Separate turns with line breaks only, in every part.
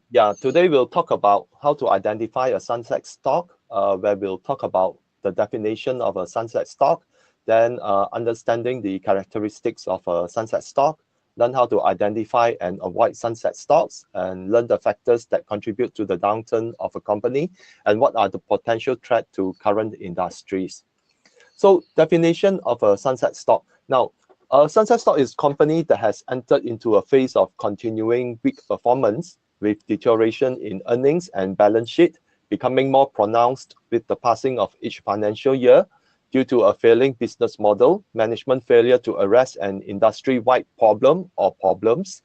Yeah, today we'll talk about how to identify a sunset stock, where we'll talk about the definition of a sunset stock, then understanding the characteristics of a sunset stock, learn how to identify and avoid sunset stocks, and learn the factors that contribute to the downturn of a company, and what are the potential threats to current industries. So definition of a sunset stock. Now, a sunset stock is a company that has entered into a phase of continuing weak performance with deterioration in earnings and balance sheet becoming more pronounced with the passing of each financial year due to a failing business model, management failure to arrest an industry-wide problem or problems,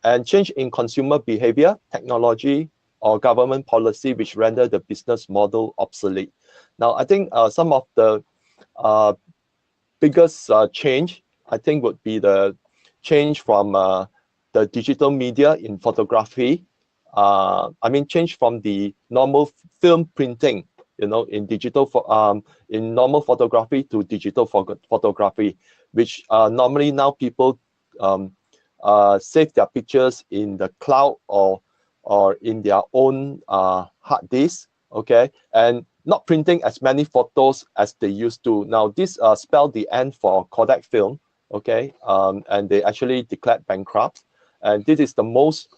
and change in consumer behavior, technology, or government policy which render the business model obsolete. Now, I think some of the uh, biggest change, I think, would be the change from the digital media in photography. Change from the normal film printing, in in normal photography to digital photography, which normally now people um, save their pictures in the cloud or in their own hard disk, okay, and not printing as many photos as they used to. Now, this spelled the end for Kodak film, okay, and they actually declared bankrupt. And this is the most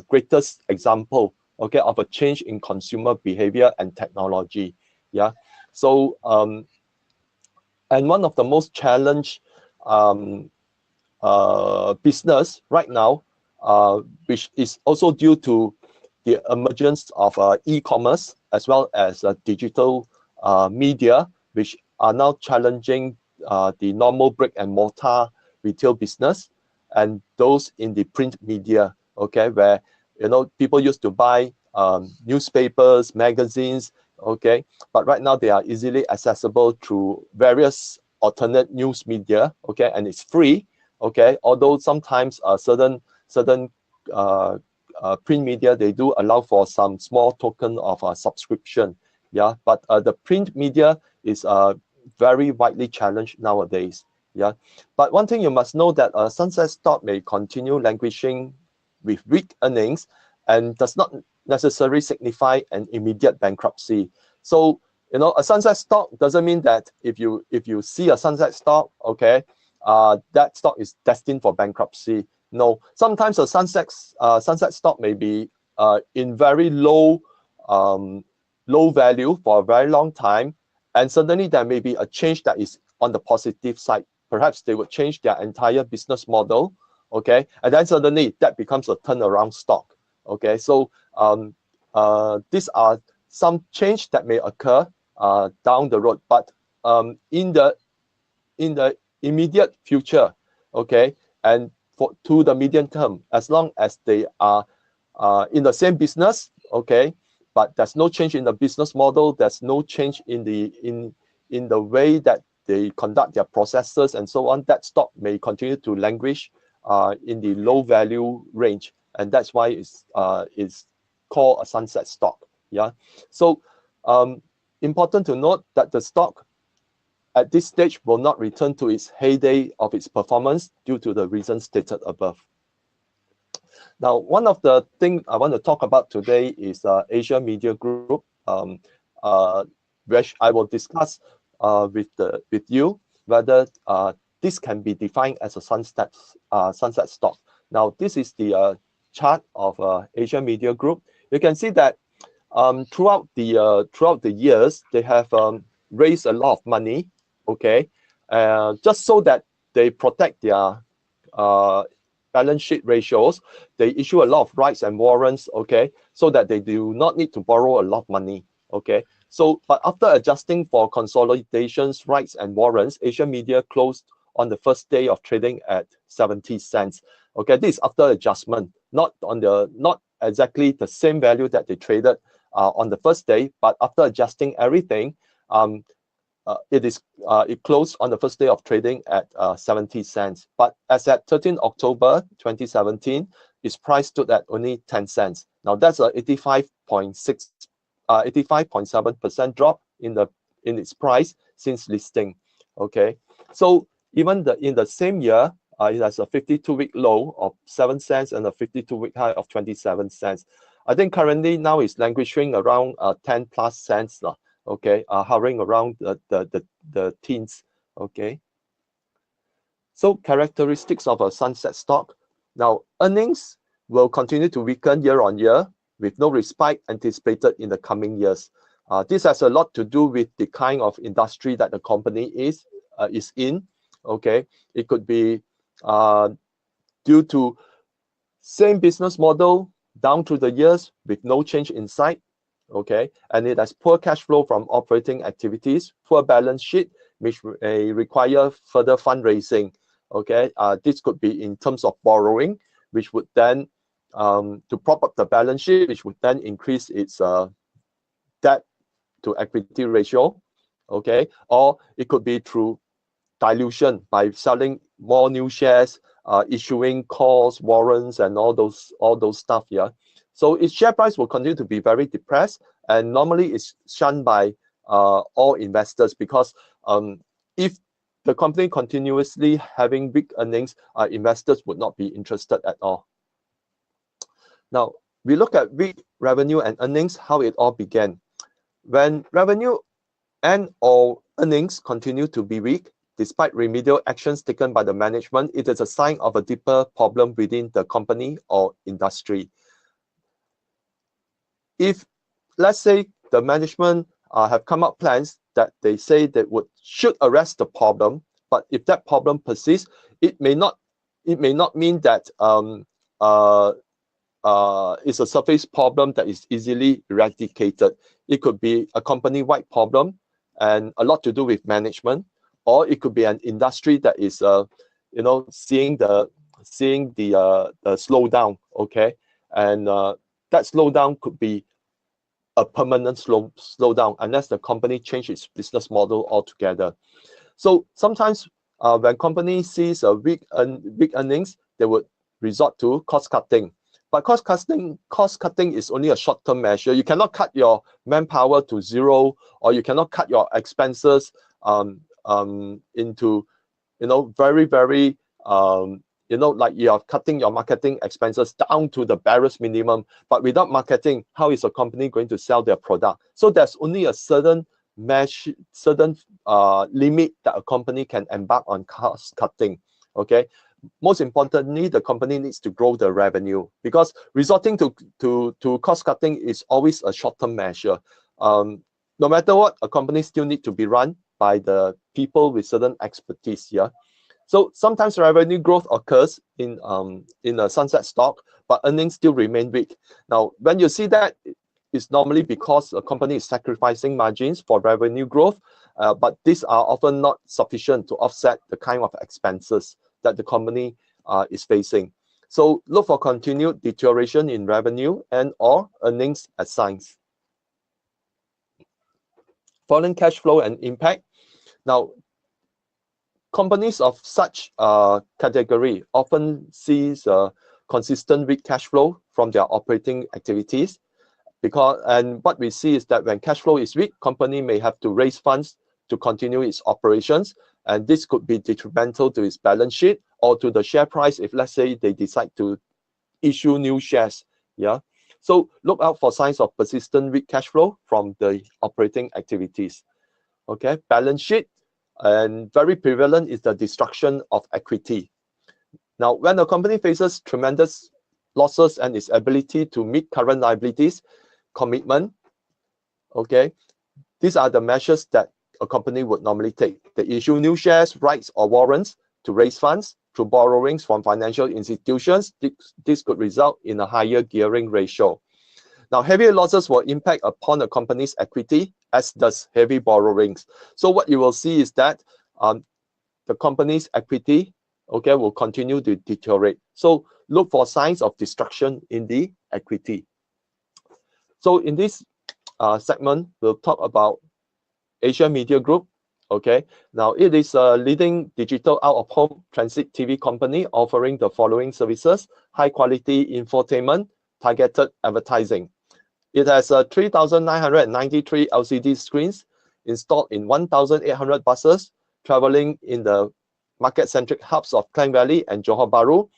greatest example, okay, of a change in consumer behavior and technology. Yeah, so and one of the most challenged um, business right now, which is also due to the emergence of e-commerce as well as digital media, which are now challenging the normal brick and mortar retail business and those in the print media. Okay, where people used to buy newspapers, magazines. Okay, but right now they are easily accessible through various alternate news media. Okay, and it's free. Okay, although sometimes certain uh, print media, they do allow for some small token of a subscription. Yeah, but the print media is very widely challenged nowadays. Yeah, but one thing you must know that sunset stock may continue languishing with weak earnings and does not necessarily signify an immediate bankruptcy. So a sunset stock doesn't mean that if you see a sunset stock, okay, that stock is destined for bankruptcy. No, sometimes a sunset stock may be in very low value for a very long time, and suddenly there may be a change that is on the positive side. Perhaps they would change their entire business model, okay, and then suddenly that becomes a turnaround stock. Okay, so these are some change that may occur down the road, but in the immediate future, okay, and to the medium term, as long as they are in the same business, okay, but there's no change in the business model, there's no change in the way that they conduct their processes and so on, that stock may continue to languish in the low value range, and that's why it's called a sunset stock. Yeah, so important to note that the stock at this stage will not return to its heyday of its performance due to the reasons stated above. Now, one of the things I want to talk about today is Asia Media Group, uh, which I will discuss with you whether this can be defined as a sunset stock. Now, this is the chart of Asia Media Group. You can see that throughout the years, they have raised a lot of money, okay, just so that they protect their uh, balance sheet ratios. They issue a lot of rights and warrants, okay, so that they do not need to borrow a lot of money, okay. So, but after adjusting for consolidations, rights, and warrants, Asia Media closed on the first day of trading at 70 cents. Okay, this is after adjustment, not exactly the same value that they traded on the first day, but after adjusting everything, um, it closed on the first day of trading at 70 cents. But as at 13 October 2017, its price stood at only 10 cents. Now that's a 85.7% drop in its price since listing. Okay, so even in the same year, it has a 52-week low of 7 cents and a 52-week high of 27 cents. I think currently now it's languishing around 10 plus cents, okay, hovering around the teens, okay. So characteristics of a sunset stock. Now, earnings will continue to weaken year on year with no respite anticipated in the coming years. This has a lot to do with the kind of industry that the company is in, okay. It could be due to same business model down through the years with no change in sight, okay, and it has poor cash flow from operating activities, poor balance sheet, which may require further fundraising, okay. This could be in terms of borrowing, which would then to prop up the balance sheet, which would then increase its debt to equity ratio, okay, or it could be through dilution by selling more new shares, issuing calls, warrants, and all those stuff. Yeah, so its share price will continue to be very depressed, and normally it's shunned by all investors because if the company continuously having big earnings, investors would not be interested at all. Now we look at weak revenue and earnings, how it all began. When revenue and or earnings continue to be weak, despite remedial actions taken by the management, it is a sign of a deeper problem within the company or industry. If, let's say, the management have come up plans that they say that should arrest the problem, but if that problem persists, it may not mean that it's a surface problem that is easily eradicated. It could be a company-wide problem and a lot to do with management, or it could be an industry that is seeing the slowdown, okay, and that slowdown could be a permanent slowdown unless the company changes its business model altogether. So sometimes when company sees a weak earnings, they would resort to cost cutting. But cost cutting is only a short-term measure. You cannot cut your manpower to zero, or you cannot cut your expenses into very like you are cutting your marketing expenses down to the barest minimum. But without marketing, how is a company going to sell their product? So there's only a certain limit that a company can embark on cost cutting, okay. Most importantly, the company needs to grow the revenue, because resorting to cost cutting is always a short-term measure. No matter what, a company still need to be run by the people with certain expertise. Yeah, so sometimes revenue growth occurs in a sunset stock, but earnings still remain weak. Now, when you see that, it's normally because a company is sacrificing margins for revenue growth, but these are often not sufficient to offset the kind of expenses that the company is facing. So look for continued deterioration in revenue and or earnings as signs. Falling cash flow and impact. Now, companies of such category often sees consistent weak cash flow from their operating activities, and what we see is that when cash flow is weak, company may have to raise funds to continue its operations, and this could be detrimental to its balance sheet or to the share price if, let's say, they decide to issue new shares. Yeah, so look out for signs of persistent weak cash flow from the operating activities. Okay, balance sheet, and very prevalent is the destruction of equity. Now, when a company faces tremendous losses and its ability to meet current liabilities commitment, okay, these are the measures that a company would normally take. They issue new shares, rights, or warrants to raise funds through borrowings from financial institutions. This could result in a higher gearing ratio. Now, heavy losses will impact upon a company's equity, as does heavy borrowings. So what you will see is that the company's equity, okay, will continue to deteriorate. So look for signs of destruction in the equity. So in this segment, we'll talk about Asia Media Group. Okay, now it is a leading digital out-of-home transit TV company offering the following services: high quality infotainment, targeted advertising. It has 3,993 LCD screens installed in 1,800 buses traveling in the market-centric hubs of Klang Valley and Johor Bahru.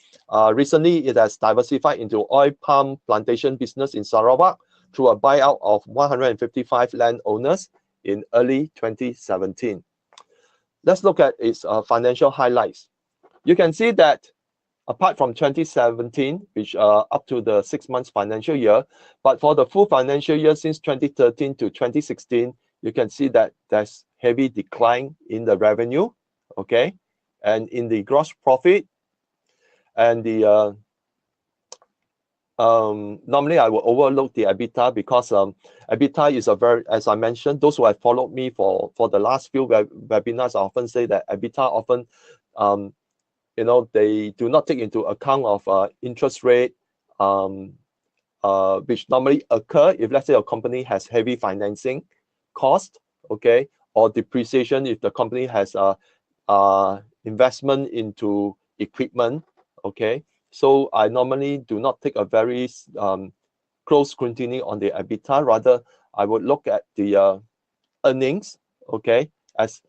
Recently, it has diversified into oil palm plantation business in Sarawak through a buyout of 155 landowners in early 2017. Let's look at its financial highlights. You can see that apart from 2017, which up to the 6 months financial year, but for the full financial year since 2013 to 2016, you can see that there's heavy decline in the revenue, okay, and in the gross profit, and the normally I will overlook the EBITDA because EBITDA is a very, as I mentioned, those who have followed me for the last few webinars often say that EBITDA often you know, they do not take into account of interest rate, which normally occur if, let's say, a company has heavy financing cost, okay, or depreciation if the company has investment into equipment, okay. So I normally do not take a very close scrutiny on the EBITDA. Rather, I would look at the earnings, okay, as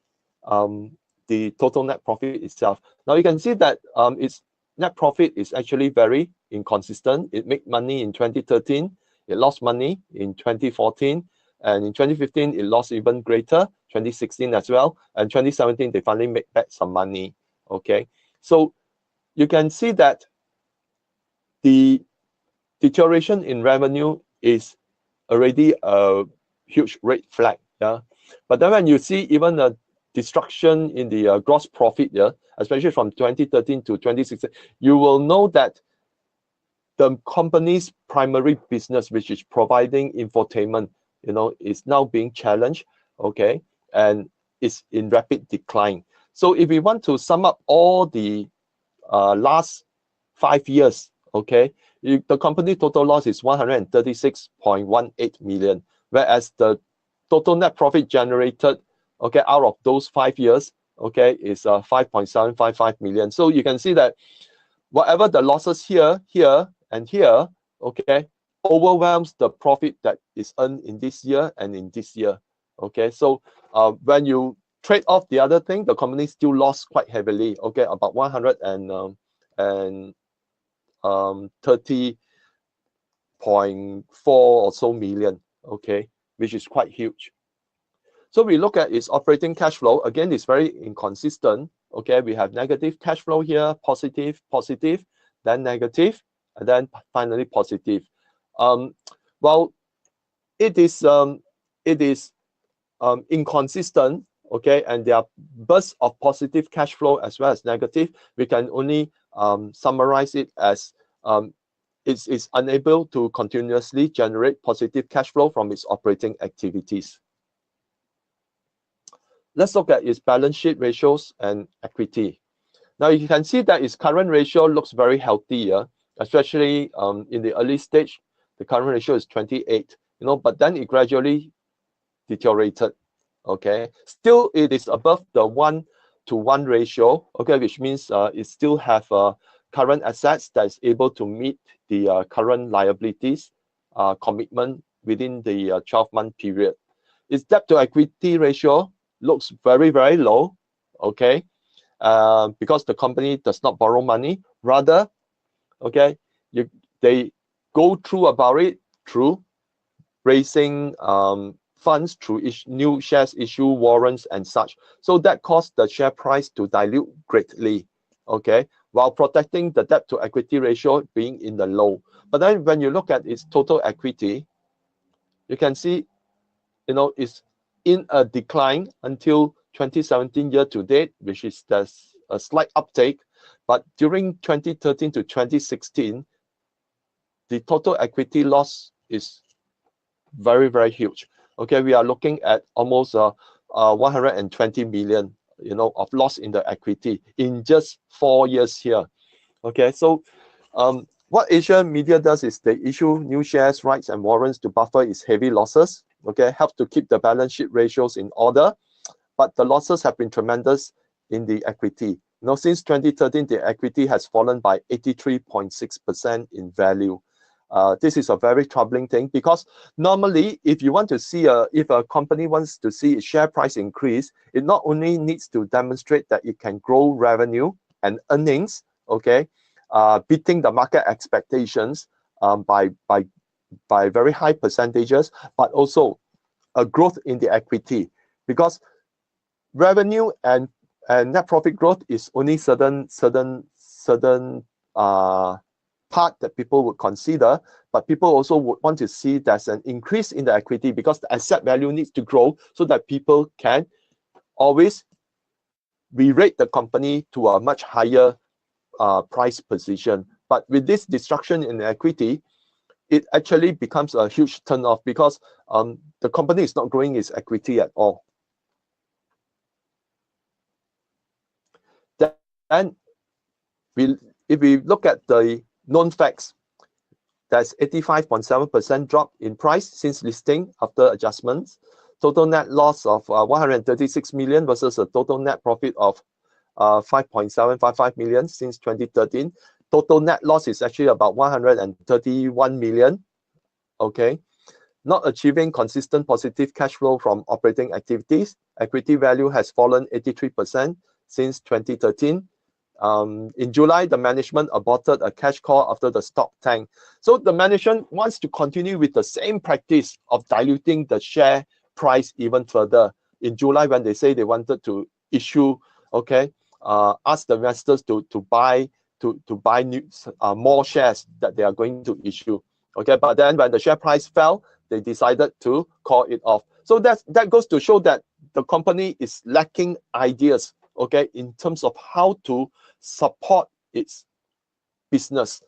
the total net profit itself. Now you can see that its net profit is actually very inconsistent. It made money in 2013, it lost money in 2014, and in 2015 it lost even greater, 2016 as well, and 2017 they finally made back some money, okay. So you can see that the deterioration in revenue is already a huge red flag, yeah. But then when you see even a destruction in the gross profit, yeah, especially from 2013 to 2016, you will know that the company's primary business, which is providing infotainment, you know, is now being challenged, okay, and is in rapid decline. So if we want to sum up all the last 5 years, okay, the company total loss is 136.18 million, whereas the total net profit generated, okay, out of those 5 years, okay, is 5.755 million. So you can see that whatever the losses here, here, and here, okay, overwhelms the profit that is earned in this year and in this year, okay. So when you trade off the other thing, the company still lost quite heavily, okay, about 130.4 or so million, okay, which is quite huge. So we look at its operating cash flow. Again, it's very inconsistent. Okay, we have negative cash flow here, positive, positive, then negative, and then finally positive. Well, it is inconsistent. Okay, and there are bursts of positive cash flow as well as negative. We can only summarize it as it's unable to continuously generate positive cash flow from its operating activities. Let's look at its balance sheet ratios and equity. Now you can see that its current ratio looks very healthy, especially in the early stage. The current ratio is 28, you know, but then it gradually deteriorated. Okay, still it is above the 1:1 ratio. Okay, which means it still have current assets that is able to meet the current liabilities commitment within the 12-month period. Its debt to equity ratio looks very, very low, okay, because the company does not borrow money. Rather, okay, they go through about it through raising funds through new shares issue, warrants and such. So that caused the share price to dilute greatly, okay, while protecting the debt to equity ratio being in the low. But then when you look at its total equity, you can see, you know, it's in a decline until 2017 year to date, which is there's a slight uptake. But during 2013 to 2016, the total equity loss is very, very huge. Okay, we are looking at almost 120 million, you know, of loss in the equity in just 4 years here. Okay, so what Asia Media does is they issue new shares, rights, and warrants to buffer its heavy losses. Okay, helps to keep the balance sheet ratios in order, but the losses have been tremendous in the equity. You know, since 2013, the equity has fallen by 83.6% in value. This is a very troubling thing, because normally if you want to see if a company wants to see its share price increase, it not only needs to demonstrate that it can grow revenue and earnings, okay, beating the market expectations by very high percentages, but also a growth in the equity, because revenue and net profit growth is only certain part that people would consider, but people also would want to see there's an increase in the equity, because the asset value needs to grow so that people can always re-rate the company to a much higher price position. But with this destruction in equity, it actually becomes a huge turn-off, because the company is not growing its equity at all. Then if we look at the known facts, there's 85.7% drop in price since listing after adjustments. Total net loss of 136 million versus a total net profit of 5.755 million since 2013. Total net loss is actually about 131 million. Okay, not achieving consistent positive cash flow from operating activities. Equity value has fallen 83% since 2013. In July, the management aborted a cash call after the stock tanked. So the management wants to continue with the same practice of diluting the share price even further. In July, when they say they wanted to issue, okay, ask the investors to buy more shares that they are going to issue. Okay, but then when the share price fell, they decided to call it off. So that goes to show that the company is lacking ideas, okay, in terms of how to support its business,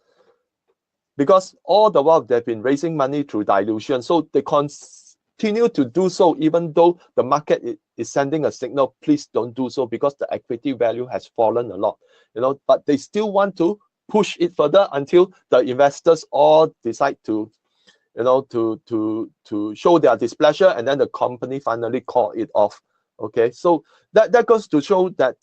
because all the while they've been raising money through dilution. So they continue to do so even though the market is sending a signal, please don't do so, because the equity value has fallen a lot, you know, but they still want to push it further until the investors all decide to, you know, to show their displeasure, and then the company finally call it off. Okay, so that goes to show that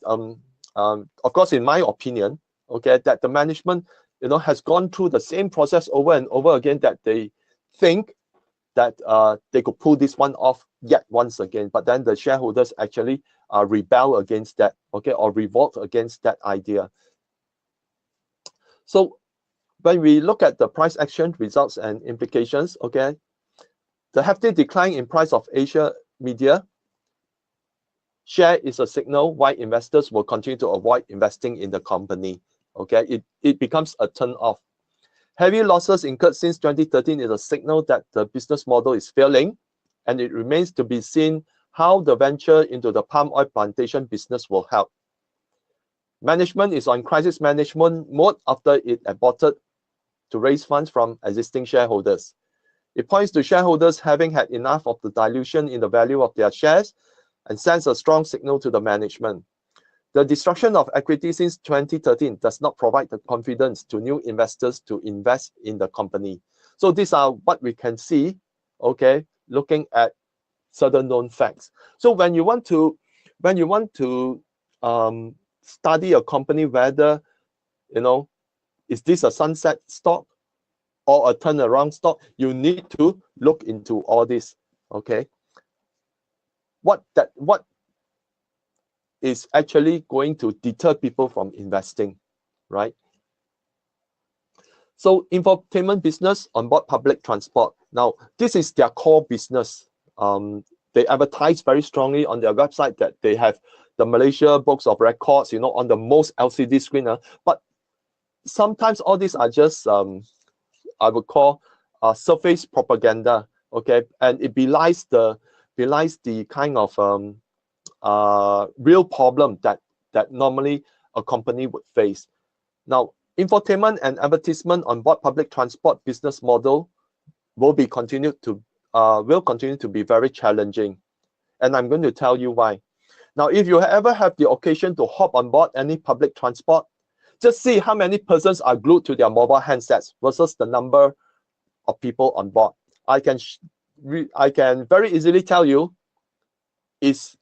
of course, in my opinion, okay, that the management, you know, has gone through the same process over and over again, that they think that they could pull this one off yet once again, but then the shareholders actually rebel against that, okay, or revolt against that idea. So when we look at the price action results and implications, okay, the hefty decline in price of Asia Media share is a signal why investors will continue to avoid investing in the company. Okay, it becomes a turn off. Heavy losses incurred since 2013 is a signal that the business model is failing, and it remains to be seen how the venture into the palm oil plantation business will help. Management is on crisis management mode after it aborted to raise funds from existing shareholders. It points to shareholders having had enough of the dilution in the value of their shares and sends a strong signal to the management. The destruction of equity since 2013 does not provide the confidence to new investors to invest in the company. So these are what we can see, okay, looking at certain known facts. So when you want to study a company, whether, you know, is this a sunset stock or a turnaround stock, you need to look into all this, okay? What is actually going to deter people from investing, right? So infotainment business on board public transport. Now, this is their core business. They advertise very strongly on their website that they have the Malaysia books of records, you know, on the most LCD screen. But sometimes all these are just, I would call surface propaganda, okay? And it belies the kind of real problem that normally a company would face. Now, infotainment and advertisement on board public transport business model will continue to be very challenging, and I'm going to tell you why. Now, if you ever have the occasion to hop on board any public transport, just see how many persons are glued to their mobile handsets versus the number of people on board. I can very easily tell you is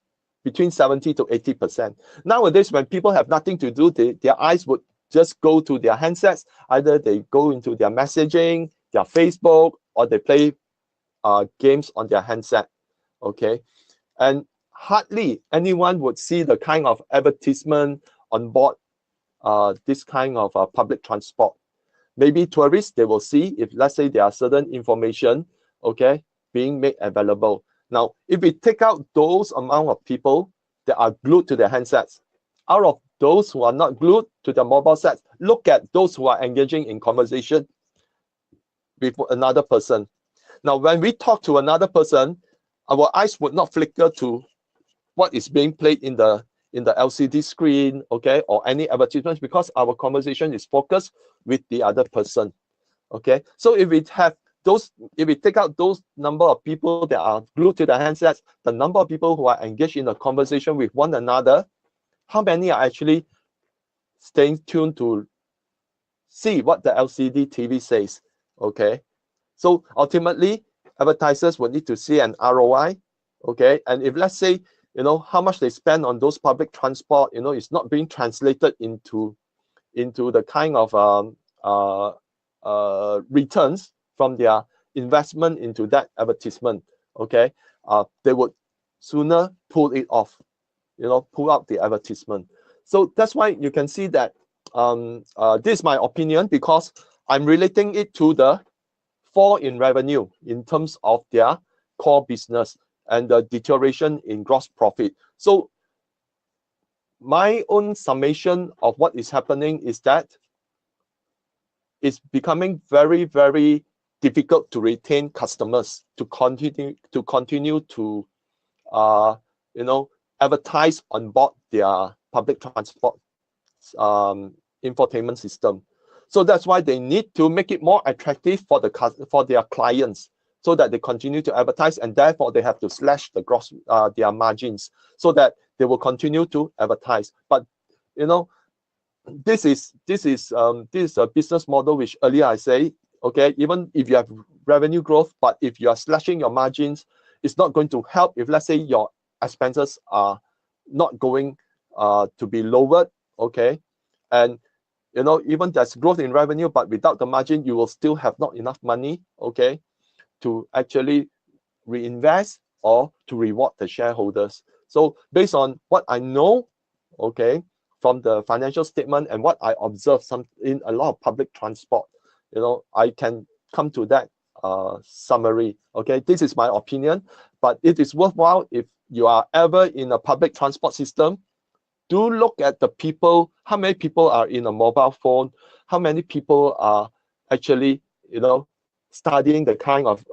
between 70 to 80%. Nowadays, when people have nothing to do, their eyes would just go to their handsets. Either they go into their messaging, their Facebook, or they play games on their handset. Okay, and hardly anyone would see the kind of advertisement on board this kind of public transport. Maybe tourists, they will see if, let's say, there are certain information, okay, being made available. Now, if we take out those amount of people that are glued to their handsets, out of those who are not glued to their mobile sets, look at those who are engaging in conversation with another person. Now, when we talk to another person, our eyes would not flicker to what is being played in the LCD screen, okay, or any advertisements, because our conversation is focused with the other person. Okay, so if we take out those number of people that are glued to the handsets, the number of people who are engaged in a conversation with one another, how many are actually staying tuned to see what the LCD TV says? Okay, so ultimately, advertisers will need to see an ROI. Okay, and if, let's say, how much they spend on those public transport, it's not being translated into the kind of returns from their investment into that advertisement. Okay, they would sooner pull it off, pull out the advertisement. So that's why you can see that this is my opinion, because I'm relating it to the fall in revenue in terms of their core business and the deterioration in gross profit. So my own summation of what is happening is that it's becoming very, very difficult to retain customers, to continue to advertise on board their public transport infotainment system. So that's why they need to make it more attractive for their clients, so that they continue to advertise, and therefore they have to slash the gross their margins, so that they will continue to advertise. But this is a business model which earlier I say, okay, even if you have revenue growth, but if you are slashing your margins, it's not going to help. If, let's say, your expenses are not going to be lowered, okay, and even there's growth in revenue, but without the margin, you will still have not enough money, okay, to actually reinvest or to reward the shareholders. So based on what I know, okay, from the financial statement and what I observe in a lot of public transport, I can come to that summary. Okay, this is my opinion, but it is worthwhile, if you are ever in a public transport system, do look at the people, how many people are in a mobile phone, how many people are actually, studying the kind of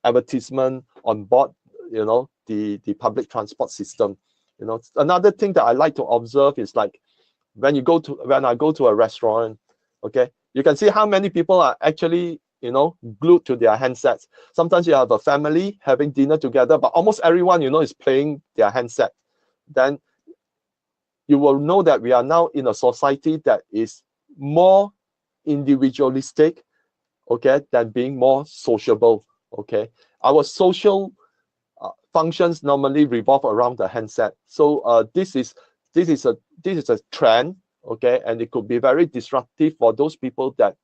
advertisement on board, the public transport system. Another thing that I like to observe is, like, when I go to a restaurant, okay, you can see how many people are actually, glued to their handsets. Sometimes you have a family having dinner together, but almost everyone, is playing their handset. Then you will know that we are now in a society that is more individualistic, okay, than being more sociable. Okay, our social functions normally revolve around the handset. So this is a trend, okay, and it could be very disruptive for those people that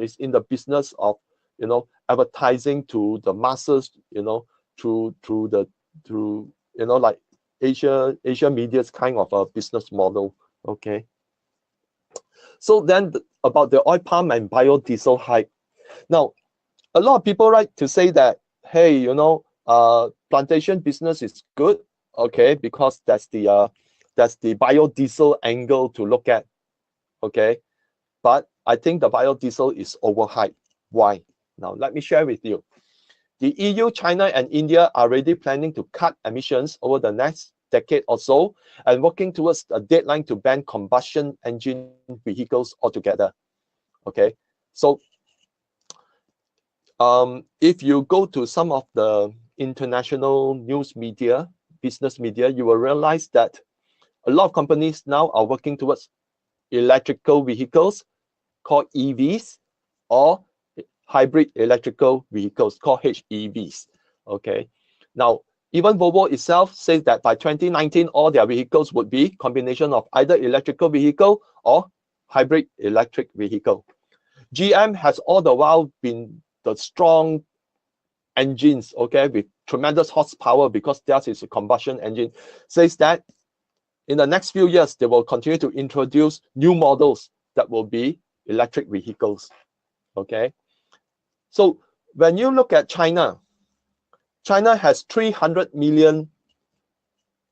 is in the business of advertising to the masses, through like Asia Media's kind of a business model. Okay, so then about the oil palm and biodiesel hype. Now, a lot of people like to say that, hey, plantation business is good, okay, because that's the biodiesel angle to look at, okay. But I think the biodiesel is overhyped. Why? Now, let me share with you. The EU, China, and India are already planning to cut emissions over the next decade or so, and working towards a deadline to ban combustion engine vehicles altogether. Okay, so if you go to some of the international news media, business media, you will realize that a lot of companies now are working towards electrical vehicles called EVs, or hybrid electrical vehicles called HEVs. Okay, now even Volvo itself says that by 2019, all their vehicles would be combination of either electrical vehicle or hybrid electric vehicle. GM has all the while been the strong engines, okay, with tremendous horsepower because theirs is a combustion engine, says that in the next few years, they will continue to introduce new models that will be electric vehicles, okay? So when you look at China, China has 300 million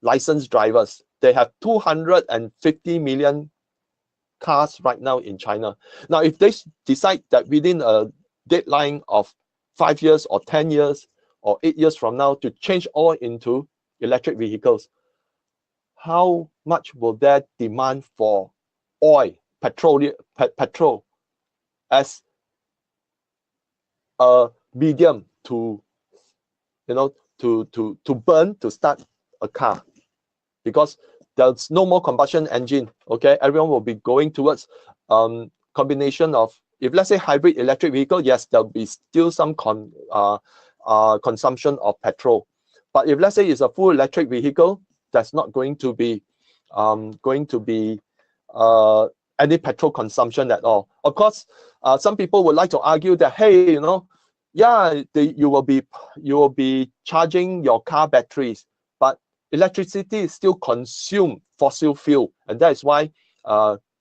licensed drivers. They have 250 million cars right now in China. Now, if they decide that within a deadline of 5 years or 10 years or 8 years from now to change all into electric vehicles, how much will their demand for oil, petrol as a medium to, to burn to start a car? Because there's no more combustion engine, okay? Everyone will be going towards combination of, if let's say hybrid electric vehicle, yes, there'll be still some consumption of petrol. But if let's say it's a full electric vehicle, that's not going to be any petrol consumption at all. Of course, some people would like to argue that, hey, yeah, you will be charging your car batteries, but electricity still consume fossil fuel, and that is why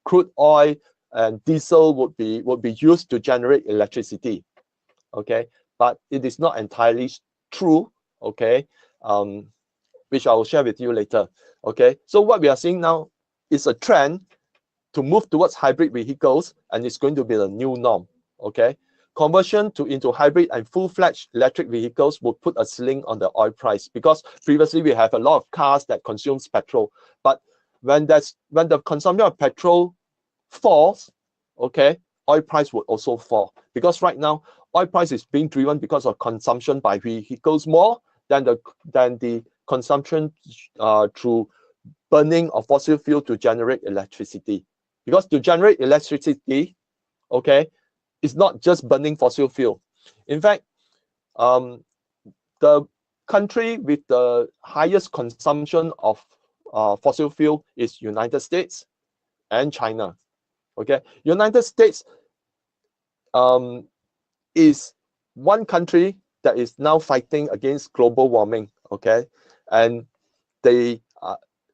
crude oil and diesel would be used to generate electricity. Okay, but it is not entirely true. Okay, which I will share with you later. Okay, so what we are seeing now is a trend to move towards hybrid vehicles, and it's going to be the new norm. Okay, conversion into hybrid and full-fledged electric vehicles will put a ceiling on the oil price, because previously we have a lot of cars that consumes petrol, but when the consumption of petrol falls, okay, oil price would also fall, because right now oil price is being driven because of consumption by vehicles more than the consumption through burning of fossil fuel to generate electricity. Because to generate electricity, okay, it's not just burning fossil fuel. In fact, the country with the highest consumption of fossil fuel is United States and China. Okay, United States is one country that is now fighting against global warming. Okay, and they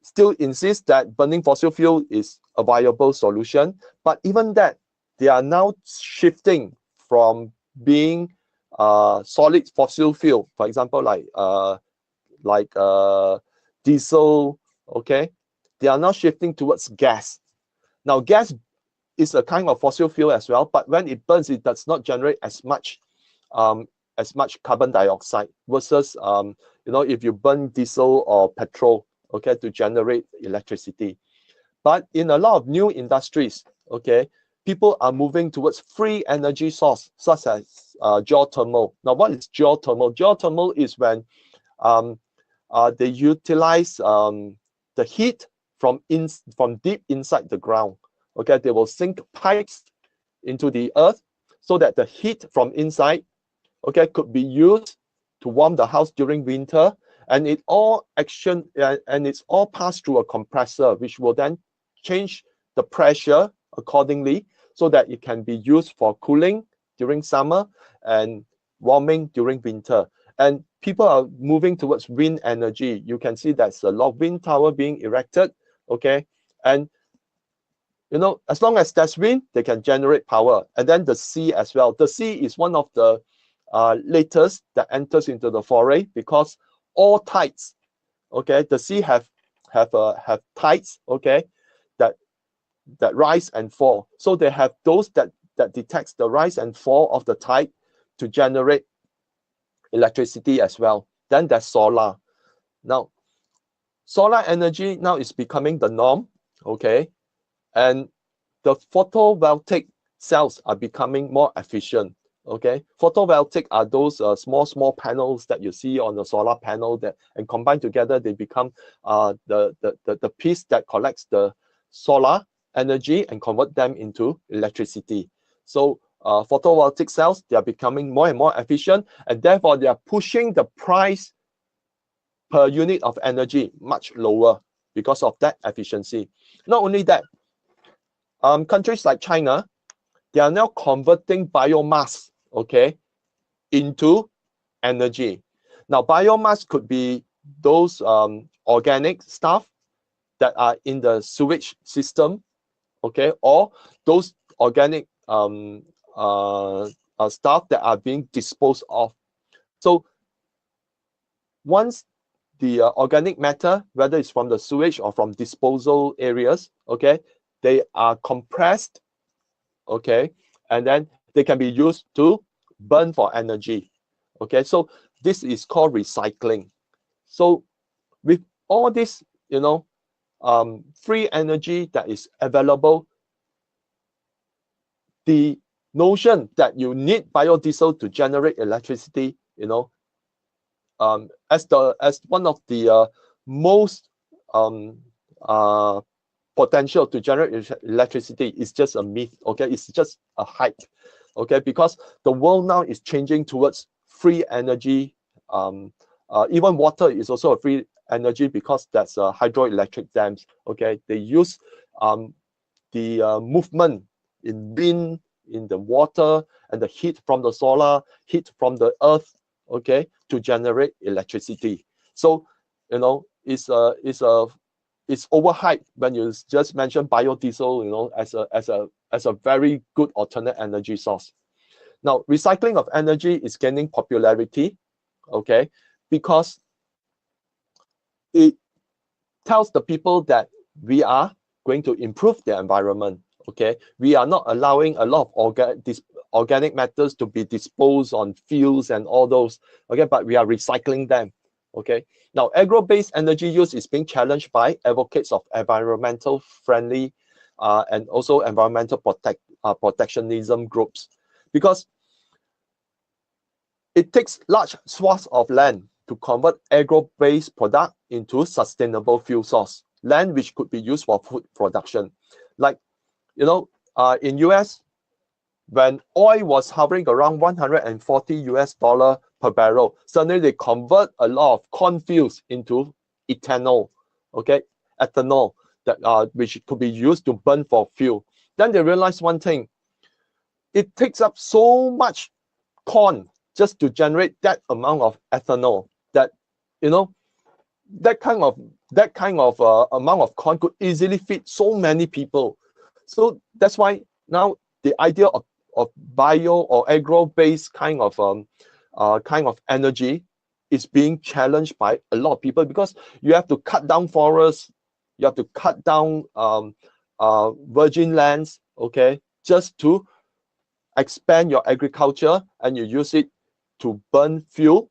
still insist that burning fossil fuel is a viable solution. But even that, they are now shifting from being solid fossil fuel, for example, like diesel. Okay, they are now shifting towards gas. Now, gas is a kind of fossil fuel as well, but when it burns, it does not generate as much carbon dioxide versus if you burn diesel or petrol, okay, to generate electricity. But in a lot of new industries, okay, people are moving towards free energy source, such as geothermal. Now, what is geothermal? Geothermal is when they utilize the heat from deep inside the ground. Okay, they will sink pipes into the earth so that the heat from inside, okay, could be used to warm the house during winter, and it's all passed through a compressor, which will then change the pressure accordingly so that it can be used for cooling during summer and warming during winter. And people are moving towards wind energy. You can see there's a lot of wind tower being erected, okay, and as long as there's wind, they can generate power. And then the sea as well. The sea is one of the latest that enters into the foray, because all tides, okay, the sea have tides, okay, that rise and fall. So they have those that detects the rise and fall of the tide to generate electricity as well. Then there's solar. Now, solar energy now is becoming the norm, okay, and the photovoltaic cells are becoming more efficient. Okay, photovoltaic are those small panels that you see on the solar panel, and combined together they become the piece that collects the solar energy and convert them into electricity. So photovoltaic cells, they are becoming more and more efficient, and therefore they are pushing the price per unit of energy much lower because of that efficiency. Not only that, countries like China, they are now converting biomass, okay, into energy. Now, biomass could be those organic stuff that are in the sewage system, okay, or those organic stuff that are being disposed of. So once the organic matter, whether it's from the sewage or from disposal areas, okay, they are compressed, okay, and then they can be used to burn for energy, okay. So this is called recycling. So with all this, you know, free energy that is available, the notion that you need biodiesel to generate electricity, you know, as one of the most potential to generate electricity is just a myth, okay? It's just a hype, okay? Because the world now is changing towards free energy. Even water is also a free energy because that's hydroelectric dams, okay? They use the movement in wind, in the water, and the heat from the solar, heat from the earth, okay, to generate electricity. So, you know, it's overhyped when you just mention biodiesel, you know, as a very good alternate energy source. Now, recycling of energy is gaining popularity, okay, because it tells the people that we are going to improve the environment, okay. We are not allowing a lot of organic matters to be disposed on fields and all those, okay, but we are recycling them, okay. Now, agro-based energy use is being challenged by advocates of environmental friendly and also environmental protectionism groups, because it takes large swaths of land to convert agro-based product into sustainable fuel source, land which could be used for food production. Like, you know, in US, when oil was hovering around $140 per barrel, suddenly they convert a lot of cornfields into ethanol, okay, ethanol that which could be used to burn for fuel. Then they realized one thing: it takes up so much corn just to generate that amount of ethanol that, you know, that kind of amount of corn could easily feed so many people. So that's why now the idea of bio or agro-based kind of energy is being challenged by a lot of people, because you have to cut down forests, you have to cut down virgin lands, okay, just to expand your agriculture, and you use it to burn fuel,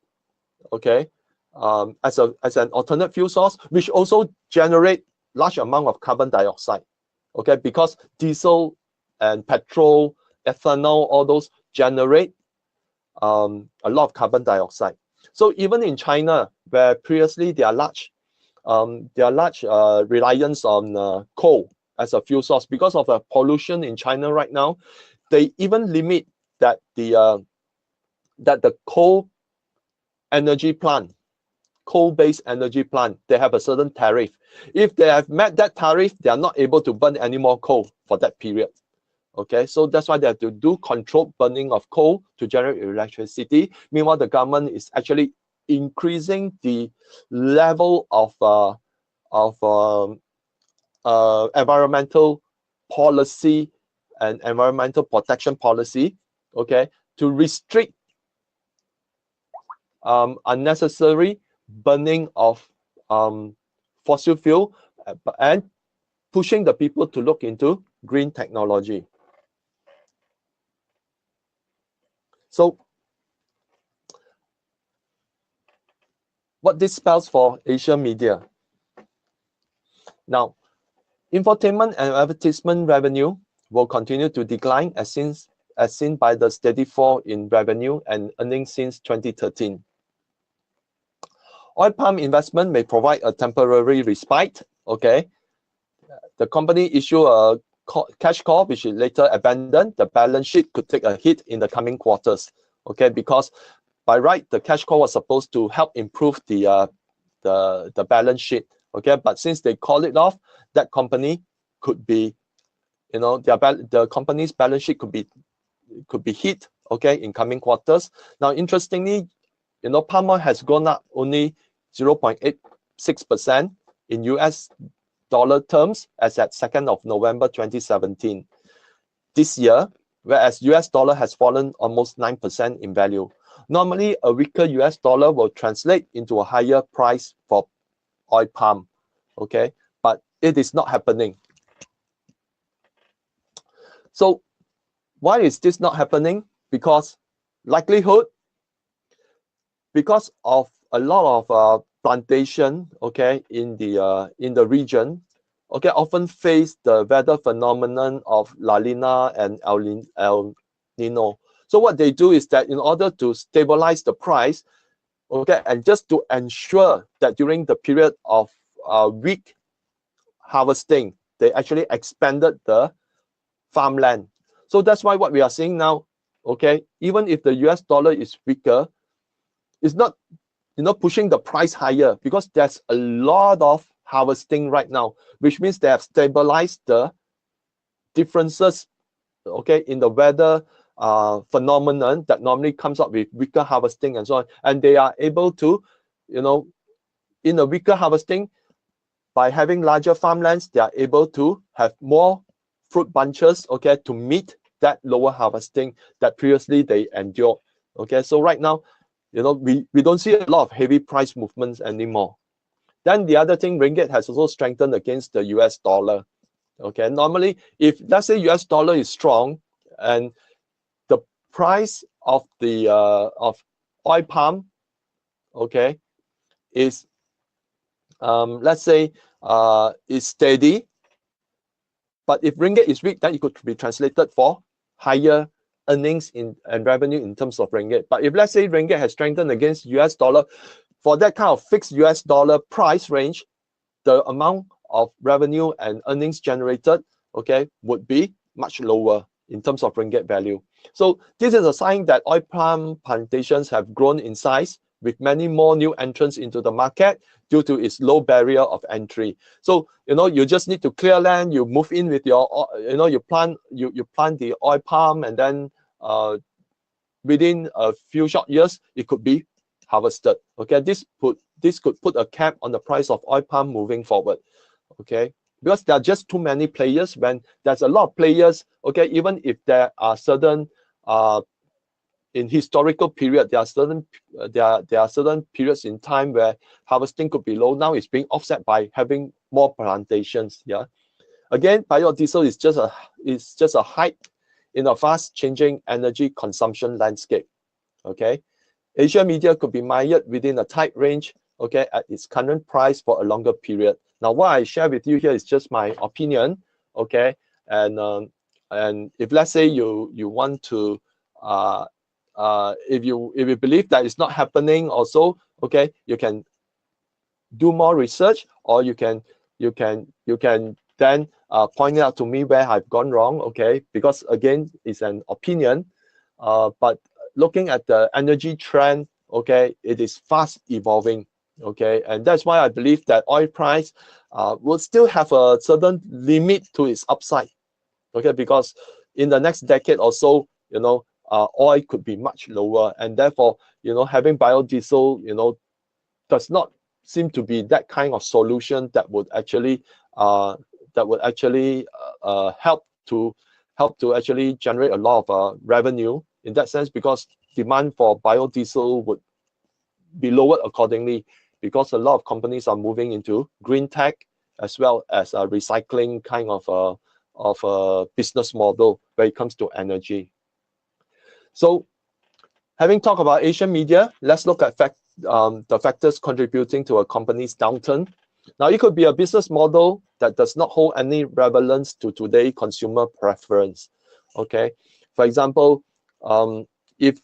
okay, as an alternate fuel source, which also generate large amount of carbon dioxide, okay, because diesel and petrol, ethanol, all those generate a lot of carbon dioxide. So even in China, where previously they are large reliance on coal as a fuel source, because of the pollution in China right now, they even limit that the coal energy plant, coal-based energy plant, they have a certain tariff. If they have met that tariff, they are not able to burn any more coal for that period. Okay, so that's why they have to do controlled burning of coal to generate electricity. Meanwhile, the government is actually increasing the level of environmental policy and environmental protection policy, okay, to restrict unnecessary burning of fossil fuel, and pushing the people to look into green technology. So what this spells for Asia media. Now, infotainment and advertisement revenue will continue to decline as seen by the steady fall in revenue and earnings since 2013. Oil palm investment may provide a temporary respite, okay. The company issue a cash call, which is later abandoned. The balance sheet could take a hit in the coming quarters, okay, because by right, the cash call was supposed to help improve the balance sheet, okay, but since they call it off, that company could be, you know, the company's balance sheet could be hit, okay, in coming quarters. Now, interestingly, you know, palm oil has gone up only 0.86% in US dollar terms as at 2nd of November 2017 this year, whereas US dollar has fallen almost 9% in value. Normally, a weaker US dollar will translate into a higher price for oil palm, okay, but it is not happening. So why is this not happening? Because likelihood, because of a lot of plantation, okay, in the region, okay, often face the weather phenomenon of La Nina and El Nino. So what they do is that in order to stabilize the price, okay, and just to ensure that during the period of weak harvesting, they actually expanded the farmland. So that's why what we are seeing now, okay, even if the US dollar is weaker, it's not, you know, pushing the price higher because there's a lot of harvesting right now, which means they have stabilized the differences, okay, in the weather phenomenon that normally comes up with weaker harvesting and so on. And they are able to, you know, in a weaker harvesting, by having larger farmlands, they are able to have more fruit bunches, okay, to meet that lower harvesting that previously they endured. Okay, so right now, you know, we don't see a lot of heavy price movements anymore. Then the other thing, ringgit has also strengthened against the US dollar. Okay, normally, if let's say US dollar is strong and the price of the of oil palm, okay, is let's say is steady, but if ringgit is weak, then it could be translated for higher earnings and revenue in terms of ringgit. But if let's say ringgit has strengthened against US dollar, for that kind of fixed US dollar price range, the amount of revenue and earnings generated, okay, would be much lower in terms of ringgit value. So this is a sign that oil palm plantations have grown in size with many more new entrants into the market due to its low barrier of entry. So, you know, you just need to clear land, you move in with your, you know, you plant the oil palm, and then within a few short years, it could be harvested. Okay, this could put a cap on the price of oil palm moving forward. Okay, because there are just too many players. When there's a lot of players, okay, even if there are certain in historical period, there are certain periods in time where harvesting could be low. Now it's being offset by having more plantations. Yeah, again, biodiesel is just a hype in a fast changing energy consumption landscape. Okay, Asia Media could be mired within a tight range, okay, at its current price for a longer period. Now, what I share with you here is just my opinion, okay, and if let's say you want to if you believe that it's not happening also, okay, you can do more research, or you can then point it out to me where I've gone wrong, okay, because again, it's an opinion, but looking at the energy trend, okay, it is fast evolving, okay, and that's why I believe that oil price will still have a certain limit to its upside, okay, because in the next decade or so, you know, oil could be much lower, and therefore, you know, having biodiesel, you know, does not seem to be that kind of solution that would actually help to actually generate a lot of revenue in that sense, because demand for biodiesel would be lowered accordingly, because a lot of companies are moving into green tech as well as a recycling kind of a business model when it comes to energy. So, having talked about Asian media, let's look at the factors contributing to a company's downturn. Now, it could be a business model that does not hold any relevance to today's consumer preference. Okay, for example, if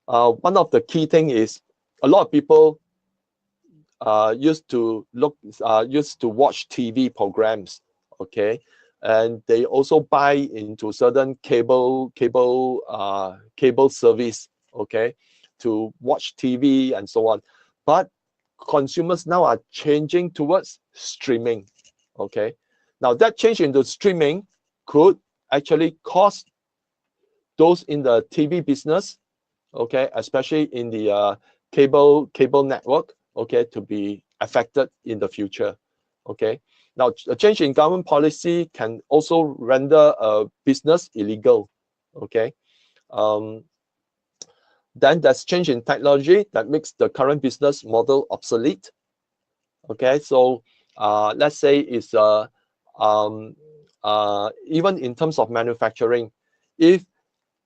one of the key thing is a lot of people used to watch TV programs, okay, and they also buy into certain cable service, okay, to watch TV and so on. But consumers now are changing towards streaming, okay. Now that change into streaming could actually cause those in the TV business, okay, especially in the cable network, okay, to be affected in the future. Okay, now a change in government policy can also render a business illegal. Okay, then there's change in technology that makes the current business model obsolete. Okay, so let's say it's even in terms of manufacturing, if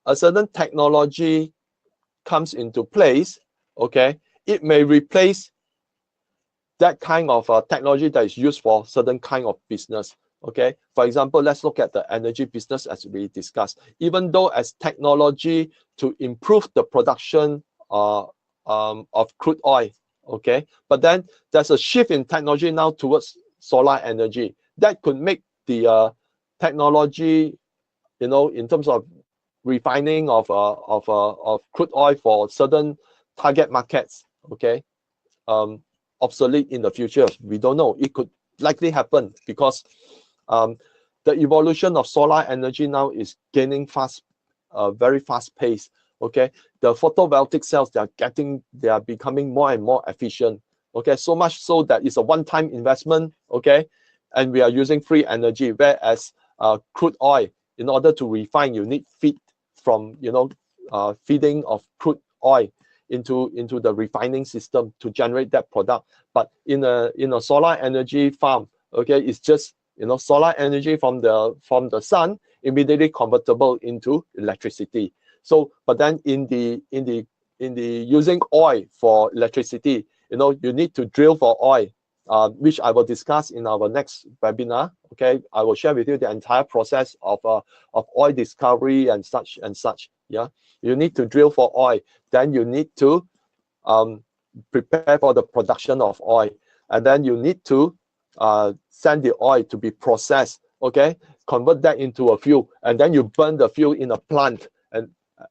a certain technology comes into place, okay, it may replace that kind of technology that is used for certain kind of business. Okay, for example, let's look at the energy business as we discussed. Even though as technology to improve the production of crude oil, okay, but then there's a shift in technology now towards solar energy that could make the technology, you know, in terms of refining of crude oil for certain target markets, okay, obsolete in the future. We don't know. It could likely happen because the evolution of solar energy now is gaining very fast pace. Okay, the photovoltaic cells, they are becoming more and more efficient. Okay, so much so that it's a one-time investment. Okay, and we are using free energy, whereas crude oil, in order to refine, you need feed from, you know, feeding of crude oil into the refining system to generate that product. But in a solar energy farm, okay, it's just, you know, solar energy from the sun immediately convertible into electricity. So, but then in the using oil for electricity, you know, you need to drill for oil, which I will discuss in our next webinar. Okay, I will share with you the entire process of oil discovery and such. Yeah, you need to drill for oil, then you need to prepare for the production of oil, and then you need to send the oil to be processed. Okay, convert that into a fuel, and then you burn the fuel in a plant,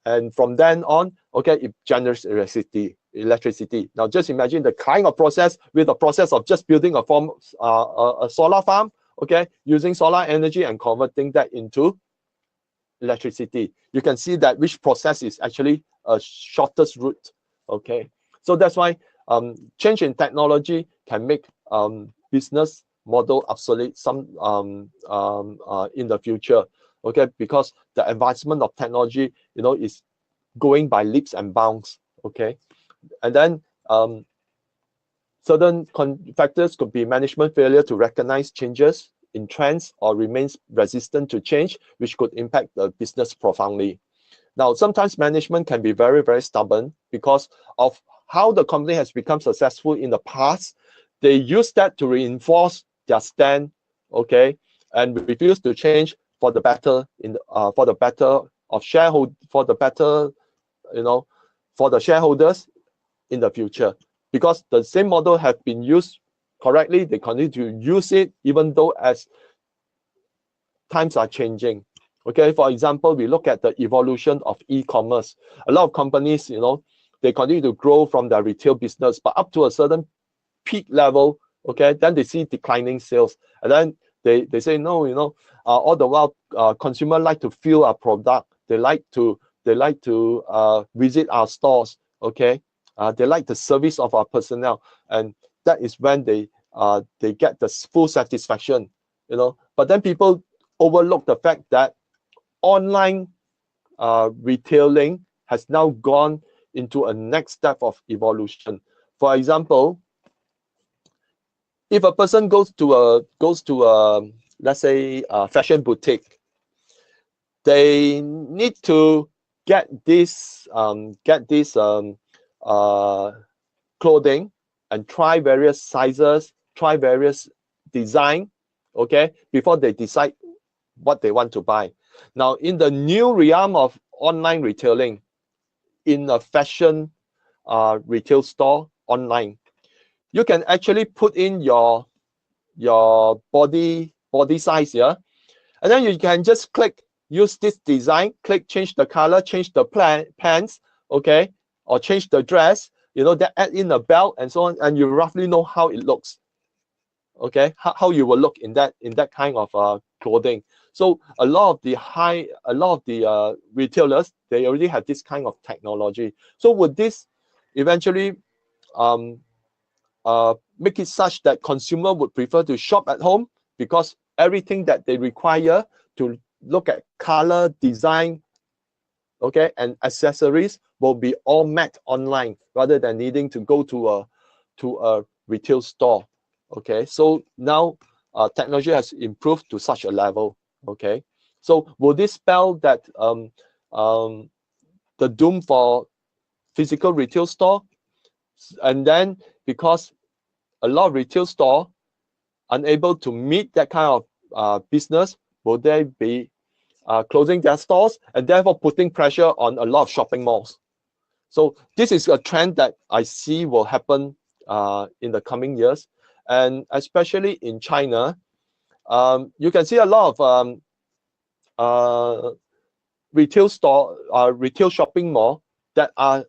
and from then on, okay, it generates electricity. Now just imagine the kind of process with the process of just building a solar farm, okay, using solar energy and converting that into electricity. You can see that which process is actually a shortest route. Okay, so that's why change in technology can make business model obsolete in the future. Okay, because the advancement of technology, you know, is going by leaps and bounds. Okay, and then certain factors could be management failure to recognize changes in trends or remains resistant to change, which could impact the business profoundly. Now, sometimes management can be very, very stubborn because of how the company has become successful in the past. They use that to reinforce their stand, okay, and refuse to change for the better for the better for the shareholders in the future. Because the same model have been used correctly, they continue to use it even though as times are changing. Okay, for example, we look at the evolution of e-commerce. A lot of companies, you know, they continue to grow from their retail business, but up to a certain peak level, okay, then they see declining sales, and then they say, no, you know, all the while consumer like to feel our product, they like to visit our stores, okay, they like the service of our personnel, and that is when they get the full satisfaction, you know. But then people overlook the fact that online retailing has now gone into a next step of evolution. For example, if a person goes to a let's say a fashion boutique, they need to get this clothing and try various sizes, try various design, okay, before they decide what they want to buy. Now, in the new realm of online retailing, in a fashion retail store online, you can actually put in your body size, yeah, and then you can just click, use this design, click, change the color, change the pants, okay, or change the dress, you know, that add in a belt and so on, and you roughly know how it looks, okay, how you will look in that kind of clothing. So a lot of the retailers, they already have this kind of technology. So would this eventually make it such that consumer would prefer to shop at home because everything that they require to look at color, design, okay, and accessories will be all met online rather than needing to go to a retail store. Okay, so now technology has improved to such a level. Okay, so will this spell that the doom for physical retail store? And then because a lot of retail store unable to meet that kind of business, will they be closing their stores and therefore putting pressure on a lot of shopping malls? So this is a trend that I see will happen in the coming years, and especially in China, you can see a lot of retail shopping mall that are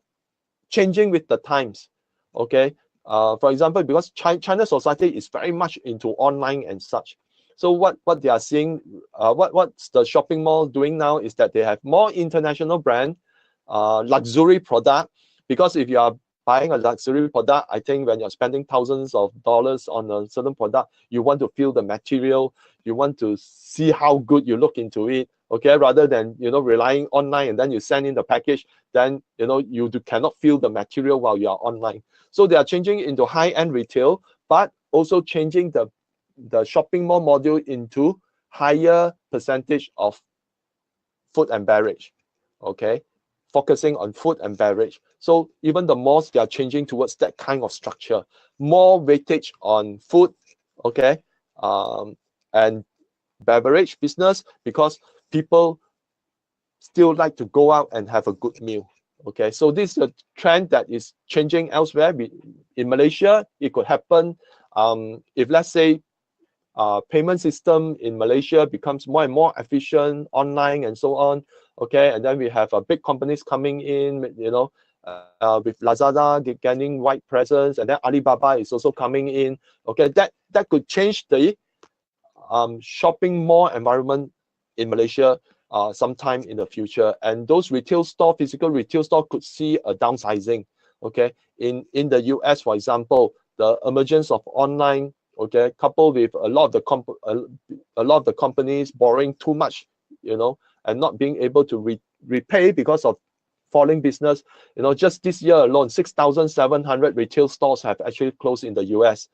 changing with the times. Okay, for example, because China society is very much into online and such. So what they are seeing, what's the shopping mall doing now is that they have more international brand, luxury product. Because if you are buying a luxury product, I think when you're spending thousands of dollars on a certain product, you want to feel the material, you want to see how good you look into it. Okay, rather than relying online and then you send in the package, then you cannot feel the material while you are online. So they are changing into high-end retail, but also changing the shopping mall module into higher percentage of food and beverage. Okay, focusing on food and beverage. So even the malls, they are changing towards that kind of structure, more weightage on food, okay, and beverage business, because people still like to go out and have a good meal. Okay, so this is a trend that is changing elsewhere. In Malaysia, it could happen if, let's say, payment system in Malaysia becomes more and more efficient online and so on. Okay, and then we have big companies coming in, with Lazada gaining wide presence, and then Alibaba is also coming in. Okay, that could change the shopping mall environment in Malaysia sometime in the future, and those physical retail store could see a downsizing. Okay, in the US, for example, the emergence of online, okay, coupled with a lot of the companies borrowing too much, and not being able to repay because of falling business. Just this year alone, 6,700 retail stores have actually closed in the US.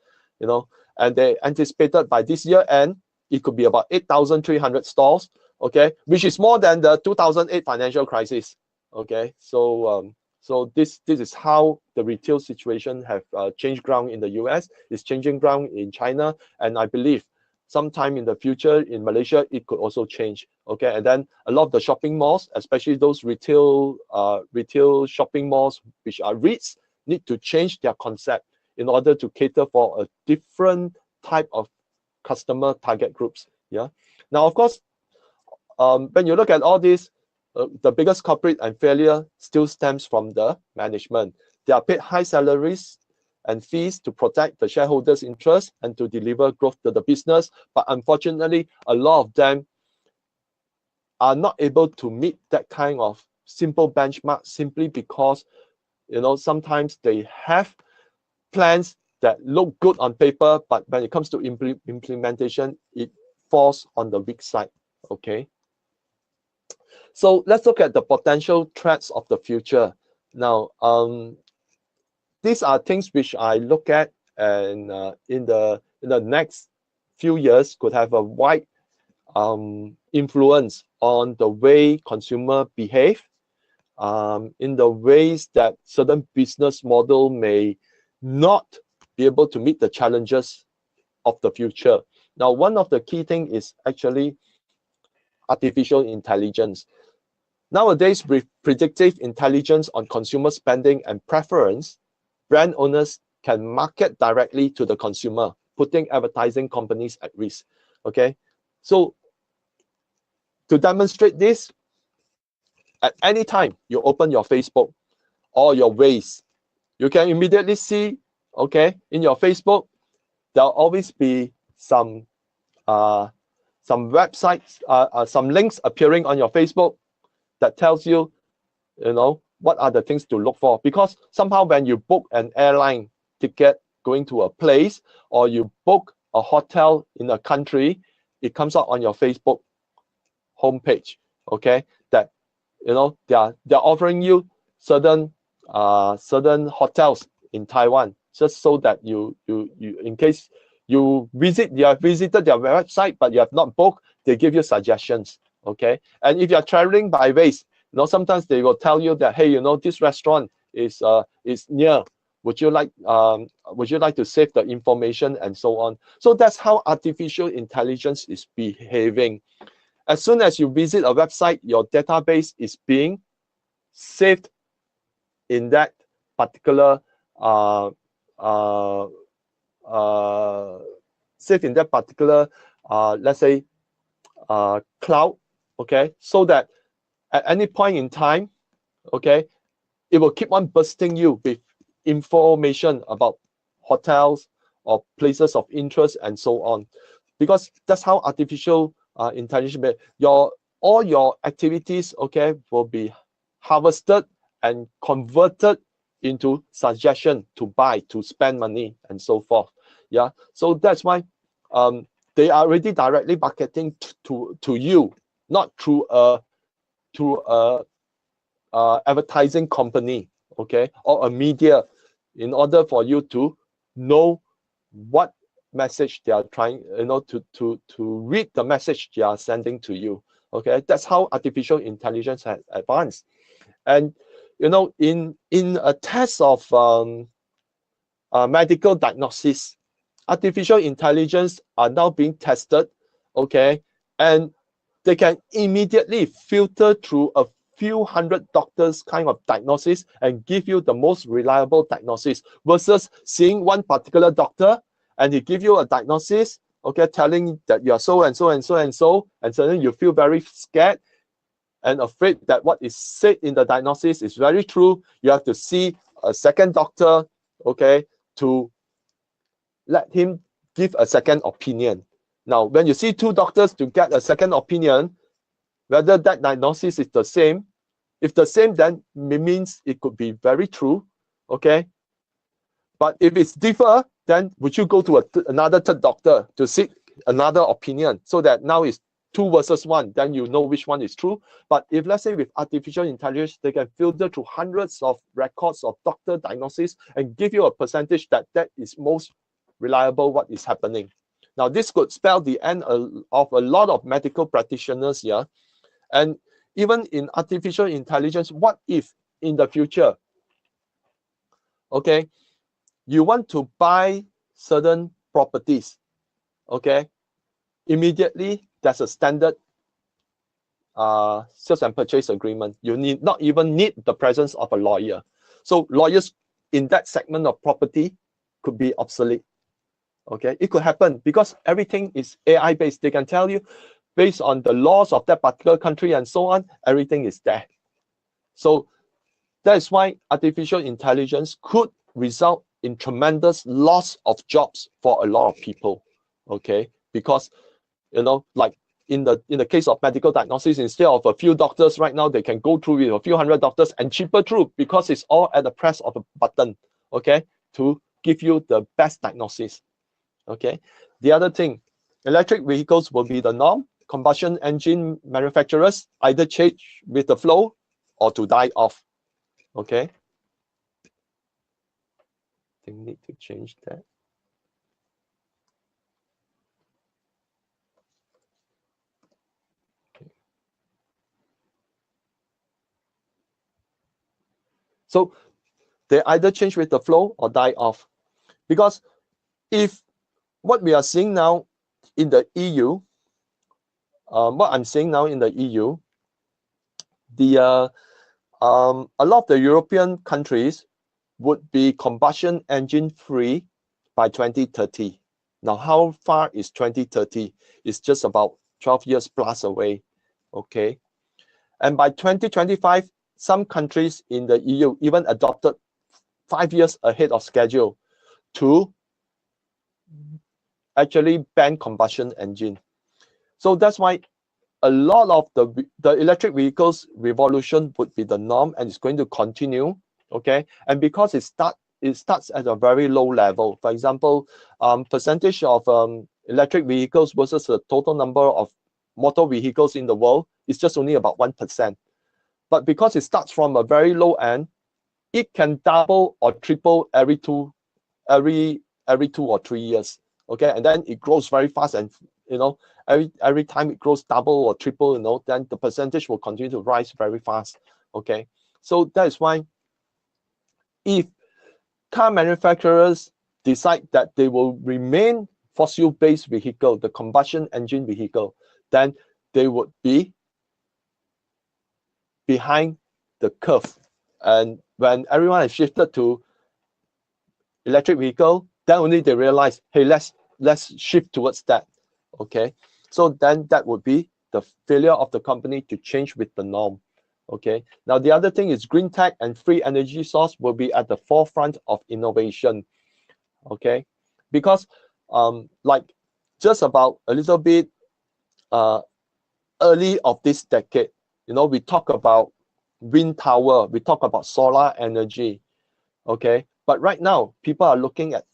And they anticipated by this year end, it could be about 8,300 stores. Okay, which is more than the 2008 financial crisis. Okay, so this is how the retail situation have changed ground in the US. It's changing ground in China, and I believe sometime in the future in Malaysia it could also change. Okay, and then a lot of the shopping malls, especially those retail shopping malls which are REITs, need to change their concept in order to cater for a different type of customer target groups. Yeah. Now, of course, when you look at all this, the biggest culprit and failure still stems from the management. They are paid high salaries and fees to protect the shareholders' interest and to deliver growth to the business. But unfortunately, a lot of them are not able to meet that kind of simple benchmark simply because, sometimes they have plans that look good on paper, but when it comes to implementation, it falls on the weak side. Okay. So let's look at the potential threats of the future. Now, these are things which I look at, and in the next few years could have a wide influence on the way consumer behave, in the ways that certain business model may not be able to meet the challenges of the future. Now, one of the key things is actually artificial intelligence. Nowadays, with predictive intelligence on consumer spending and preference, brand owners can market directly to the consumer, putting advertising companies at risk. Okay, so to demonstrate this, at any time you open your Facebook or your Waze, you can immediately see, okay, in your Facebook, there'll always be some some websites, some links appearing on your Facebook that tells you, what are the things to look for. Because somehow when you book an airline ticket going to a place, or you book a hotel in a country, it comes out on your Facebook homepage, okay, that they're offering you certain hotels in Taiwan, just so that you in case you have visited their website but you have not booked, they give you suggestions, okay. And if you're traveling by Waze, sometimes they will tell you that, hey, this restaurant is near, would you like to save the information, and so on. So that's how artificial intelligence is behaving. As soon as you visit a website, your database is being saved in that particular let's say cloud, okay, so that at any point in time, okay, it will keep on bursting you with information about hotels or places of interest and so on, because that's how artificial intelligence, all your activities, okay, will be harvested and converted into suggestion to buy, to spend money, and so forth. Yeah, so that's why they are already directly marketing to you, not through a advertising company, okay, or a media, in order for you to know what message they are trying, to read the message they are sending to you. Okay, that's how artificial intelligence has advanced. And in a test of medical diagnosis, artificial intelligence are now being tested, okay, and they can immediately filter through a few hundred doctors kind of diagnosis and give you the most reliable diagnosis, versus seeing one particular doctor and he give you a diagnosis, okay, telling that you are so and so and so and so, and suddenly you feel very scared and afraid that what is said in the diagnosis is very true. You have to see a second doctor, okay, to let him give a second opinion. Now, when you see two doctors to get a second opinion, whether that diagnosis is the same, if the same, then it means it could be very true, okay? But if it's differ, then would you go to another third doctor to seek another opinion, so that now it's 2 versus 1, then you know which one is true. But if, let's say, with artificial intelligence, they can filter through hundreds of records of doctor diagnosis and give you a percentage that is most reliable what is happening. Now, this could spell the end of a lot of medical practitioners here. And even in artificial intelligence, what if in the future, okay, you want to buy certain properties, okay, immediately there's a standard sales and purchase agreement. You not even need the presence of a lawyer. So lawyers in that segment of property could be obsolete. Okay, it could happen because everything is AI based. They can tell you based on the laws of that particular country and so on, everything is there. So that is why artificial intelligence could result in tremendous loss of jobs for a lot of people. Okay, because like in the case of medical diagnosis, instead of a few doctors right now, they can go through with a few hundred doctors and cheaper through, because it's all at the press of a button, okay, to give you the best diagnosis. Okay, the other thing, electric vehicles will be the norm. Combustion engine manufacturers either change with the flow or to die off. Okay, they need to change that. Okay. So they either change with the flow or die off, because if what we are seeing now in the EU, what I'm seeing now in the EU, a lot of the European countries would be combustion engine free by 2030. Now, how far is 2030? It's just about 12 years plus away, okay? And by 2025, some countries in the EU even adopted 5 years ahead of schedule to actually ban combustion engine. So that's why a lot of the electric vehicles revolution would be the norm, and it's going to continue. Okay, and because it starts at a very low level. For example, percentage of electric vehicles versus the total number of motor vehicles in the world is just only about 1%. But because it starts from a very low end, it can double or triple every 2 or 3 years. Okay, and then it grows very fast, and every time it grows double or triple, then the percentage will continue to rise very fast. Okay, so that is why if car manufacturers decide that they will remain fossil-based vehicle, the combustion engine vehicle, then they would be behind the curve. And when everyone has shifted to electric vehicle, then only they realize, hey, let's shift towards that. Okay, so then that would be the failure of the company to change with the norm. Okay, now the other thing is green tech and free energy source will be at the forefront of innovation. Okay, because like just about a little bit early of this decade, we talk about wind power, we talk about solar energy. Okay, but right now people are looking at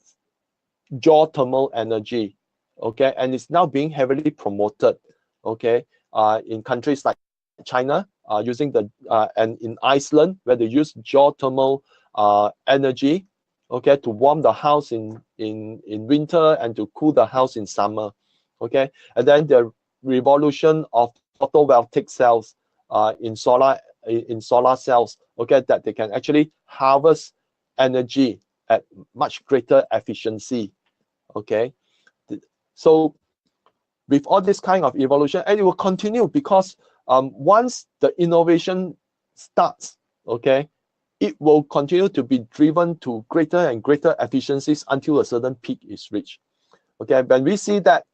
geothermal energy. Okay, and it's now being heavily promoted. Okay, in countries like China, using and in Iceland, where they use geothermal energy, okay, to warm the house in winter and to cool the house in summer. Okay, and then the revolution of photovoltaic cells in solar cells. Okay, that they can actually harvest energy at much greater efficiency. Okay, so with all this kind of evolution, and it will continue because once the innovation starts, okay, it will continue to be driven to greater and greater efficiencies until a certain peak is reached. Okay, when we see that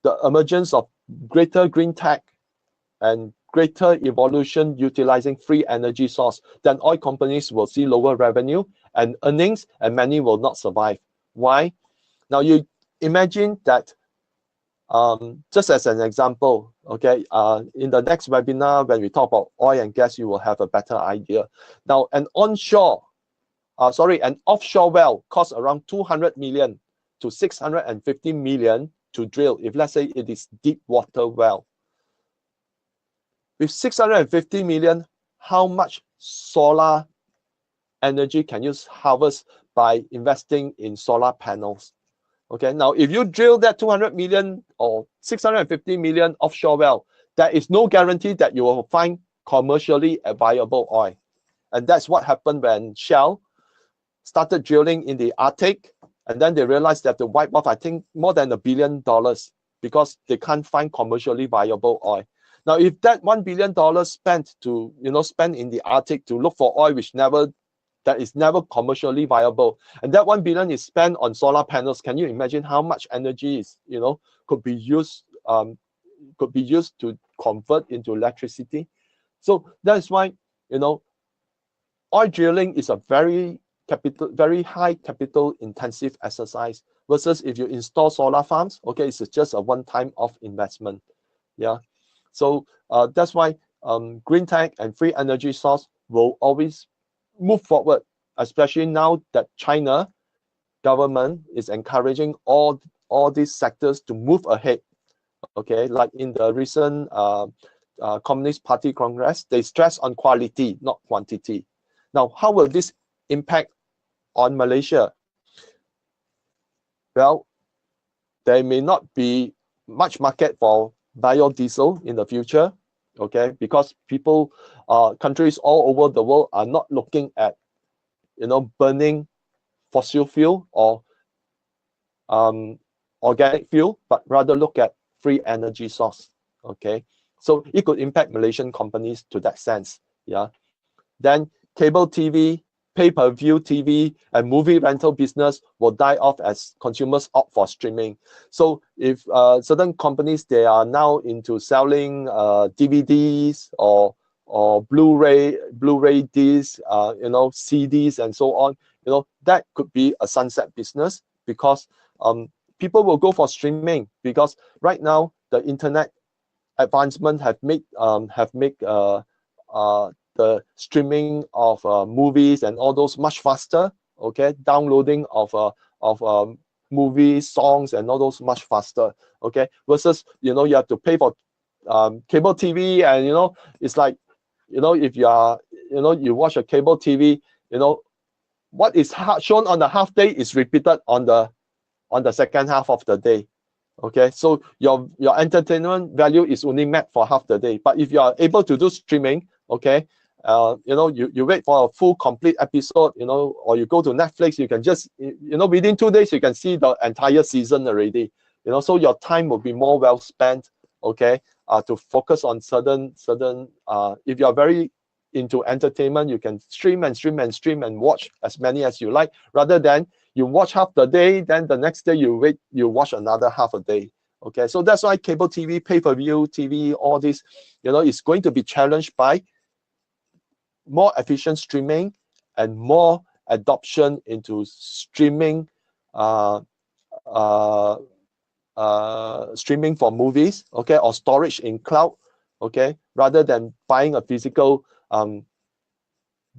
the emergence of greater green tech and greater evolution utilizing free energy source, then oil companies will see lower revenue and earnings, and many will not survive. Why? Now you imagine that, just as an example, okay, in the next webinar, when we talk about oil and gas, you will have a better idea. Now, an offshore well costs around 200 million to 650 million to drill, if let's say it is deep water well. With 650 million, how much solar energy can you harvest by investing in solar panels? Okay, now if you drill that 200 million or 650 million offshore well, there is no guarantee that you will find commercially viable oil. And that's what happened when Shell started drilling in the Arctic, and then they realized that they wiped off, I think, more than $1 billion because they can't find commercially viable oil. Now, if that $1 billion spent in the Arctic to look for oil that is never commercially viable, and that 1 billion is spent on solar panels, can you imagine how much energy could be used to convert into electricity? So that's why oil drilling is a very high capital intensive exercise versus if you install solar farms. Okay, it's just a one-time off investment. Yeah, so that's why green tech and free energy source will always move forward, especially now that China government is encouraging all these sectors to move ahead. Okay, like in the recent Communist Party Congress, they stress on quality, not quantity. Now, how will this impact on Malaysia? Well, there may not be much market for biodiesel in the future. Okay, because countries all over the world are not looking at burning fossil fuel or organic fuel, but rather look at free energy source. Okay, so it could impact Malaysian companies to that sense. Yeah, then cable TV, pay-per-view TV, and movie rental business will die off as consumers opt for streaming. So if certain companies, they are now into selling DVDs or Blu-ray discs, CDs and so on, that could be a sunset business because people will go for streaming, because right now the internet advancement have made the streaming of movies and all those much faster. Okay, downloading of movies, songs, and all those much faster. Okay, versus you have to pay for cable TV, and it's like if you are you watch a cable TV, what is shown on the half day is repeated on the second half of the day. Okay, so your entertainment value is only met for half the day. But if you are able to do streaming, okay, you wait for a full complete episode, or you go to Netflix, you can just within 2 days you can see the entire season already. So your time will be more well spent. Okay, to focus on certain if you are very into entertainment, you can stream and watch as many as you like, rather than you watch half the day, then the next day you watch another half a day. Okay, so that's why cable TV, pay-per-view TV, all this, is going to be challenged by more efficient streaming and more adoption into streaming streaming for movies, okay, or storage in cloud, okay, rather than buying a physical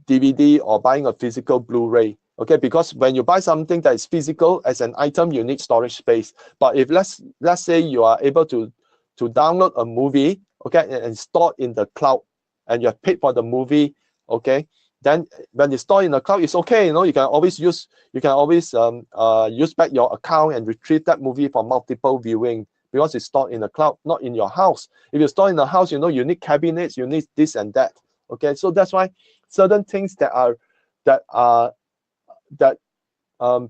DVD or buying a physical Blu-ray. Okay, because when you buy something that is physical as an item, you need storage space. But if let's say you are able to download a movie, okay, and store in the cloud, and you have paid for the movie, okay, then when it's stored in the cloud, it's okay. You can always use back your account and retrieve that movie for multiple viewing, because it's stored in the cloud, not in your house. If you store in the house, you need cabinets, you need this and that. Okay, so that's why certain things that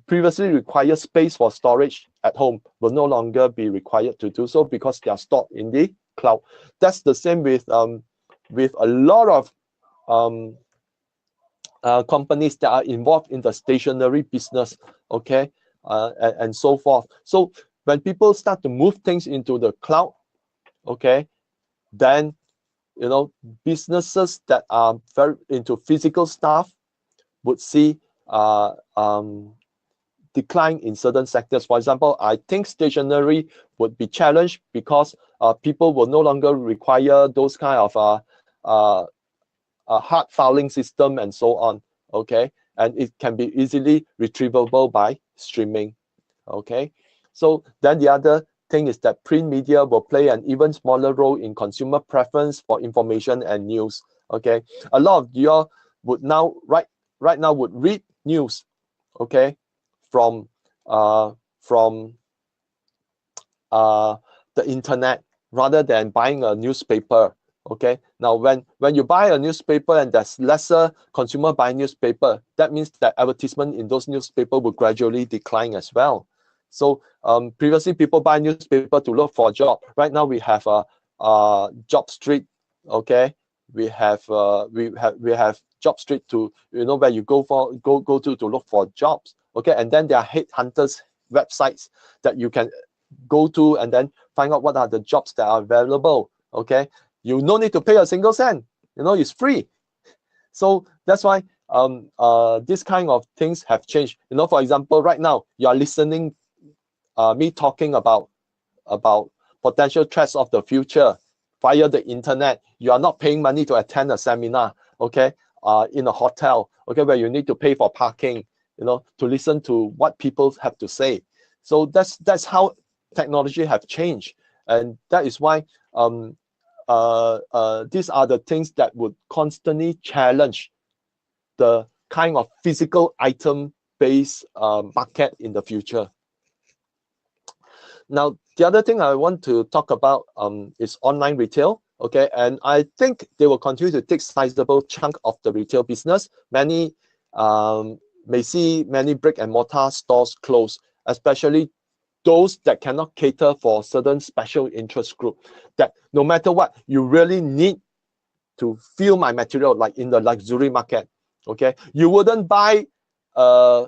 previously required space for storage at home will no longer be required to do so, because they are stored in the cloud. That's the same with a lot of companies that are involved in the stationery business, okay, and so forth. So when people start to move things into the cloud, okay, then businesses that are very into physical stuff would see decline in certain sectors. For example, I think stationery would be challenged because people will no longer require those kind of hard filing system and so on. Okay, and it can be easily retrievable by streaming. Okay, so then the other thing is that print media will play an even smaller role in consumer preference for information and news. Okay, a lot of you would now right now would read news, okay, from the internet rather than buying a newspaper. Okay, now when you buy a newspaper and there's lesser consumer buying newspaper, that means that advertisement in those newspapers will gradually decline as well. So previously people buy newspaper to look for a job. Right now we have Job Street. Okay, we have Job Street to where you go to look for jobs. Okay, and then there are headhunters websites that you can go to and then find out what are the jobs that are available. Okay, you no need to pay a single cent. It's free. So that's why this kind of things have changed. For example, right now you are listening me talking about potential threats of the future via the internet. You are not paying money to attend a seminar, okay, in a hotel, okay, where you need to pay for parking, to listen to what people have to say. So that's how technology have changed, and that is why these are the things that would constantly challenge the kind of physical item-based market in the future. Now, the other thing I want to talk about is online retail. Okay, and I think they will continue to take sizable chunk of the retail business. Many may see many brick and mortar stores close, especially those that cannot cater for certain special interest group, that no matter what, you really need to feel my material, like in the luxury market. Okay, you wouldn't buy a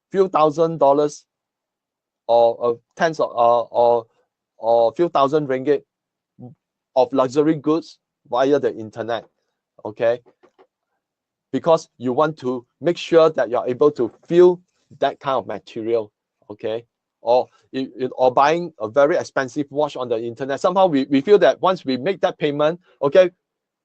few $1,000s or tens of or few thousand ringgit of luxury goods via the internet. Okay, because you want to make sure that you're able to feel that kind of material. Okay, or buying a very expensive watch on the internet. Somehow we feel that once we make that payment, okay,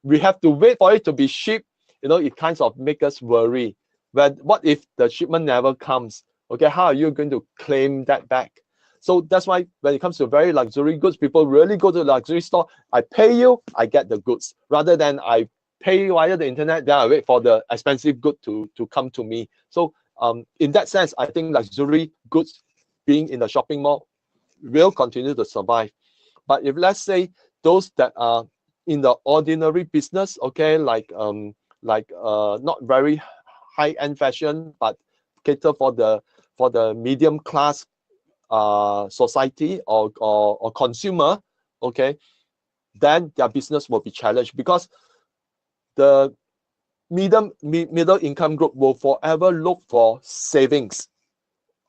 we have to wait for it to be shipped. It kind of makes us worry. But what if the shipment never comes? Okay, how are you going to claim that back? So that's why when it comes to very luxury goods, people really go to the luxury store. I pay you, I get the goods, rather than I pay via the internet, then I wait for the expensive good to come to me. So in that sense, I think luxury goods being in the shopping mall will continue to survive. But if let's say those that are in the ordinary business, okay, like not very high-end fashion, but cater for the medium class society or consumer, okay, then their business will be challenged, because the middle income group will forever look for savings,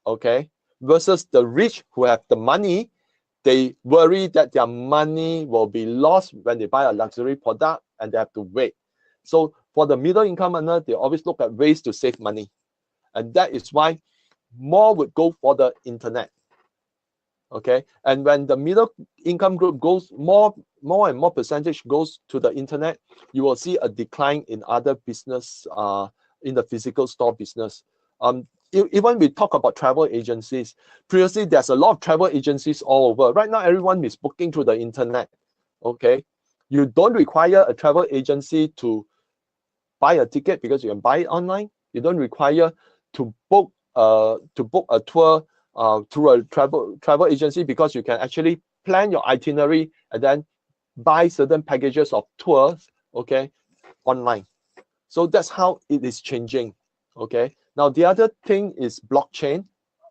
okay, versus the rich who have the money. They worry that their money will be lost when they buy a luxury product and they have to wait. So for the middle income earner, they always look at ways to save money, and that is why more would go for the internet. Okay, and when the middle income group goes more and more percentage goes to the internet, you will see a decline in other business, in the physical store business. Even we talk about travel agencies. Previously, there's a lot of travel agencies all over. Right now, everyone is booking through the internet. Okay, you don't require a travel agency to buy a ticket because you can buy it online. You don't require to book a tour through a travel agency, because you can actually plan your itinerary and then buy certain packages of tours, okay, online. So that's how it is changing. Okay, now the other thing is blockchain,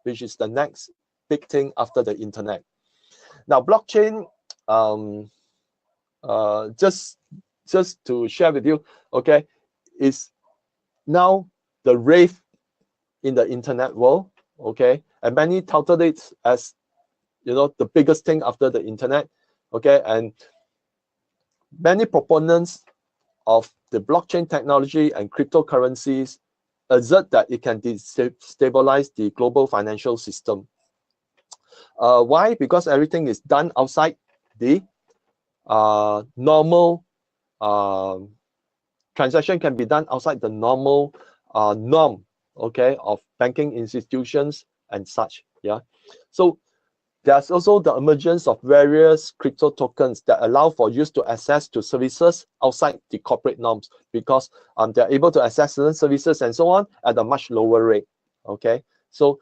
which is the next big thing after the internet. Now blockchain, just to share with you, okay, is now the rave in the internet world, okay, and many touted it as the biggest thing after the internet, okay, and many proponents of the blockchain technology and cryptocurrencies assert that it can destabilize the global financial system. Why? Because everything is done outside the normal transaction, can be done outside the normal norm, okay, of banking institutions and such. Yeah, so there's also the emergence of various crypto tokens that allow for use to access to services outside the corporate norms, because they're able to access certain services and so on at a much lower rate. Okay, so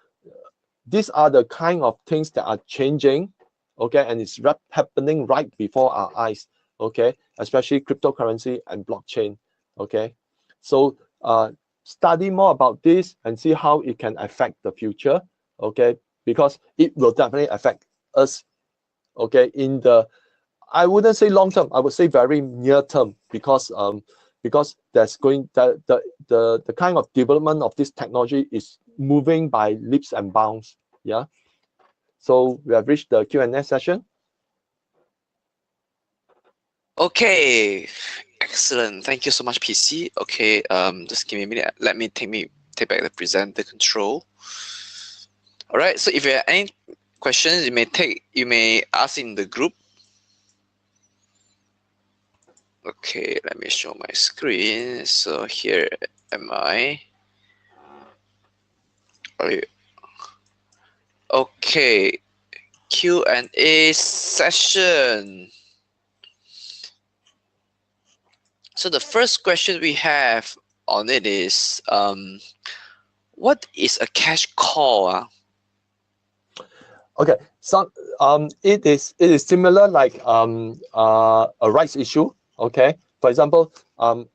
these are the kind of things that are changing, okay, and it's happening right before our eyes, okay, especially cryptocurrency and blockchain. Okay, so study more about this and see how it can affect the future, okay, because it will definitely affect us, okay, in the, I wouldn't say long term, I would say very near term, because there's going the kind of development of this technology is moving by leaps and bounds. Yeah, so we have reached the Q&A session.
Okay, excellent. Thank you so much, PC. Okay, just give me a minute. Let me take back the presenter control. All right. So if you have any questions, you may ask in the group. Okay, let me show my screen. So here am I. Okay, Q&A session. So the first question we have on it is, what is a cash call?
Okay, so it is similar like a rights issue. Okay, for example, I'm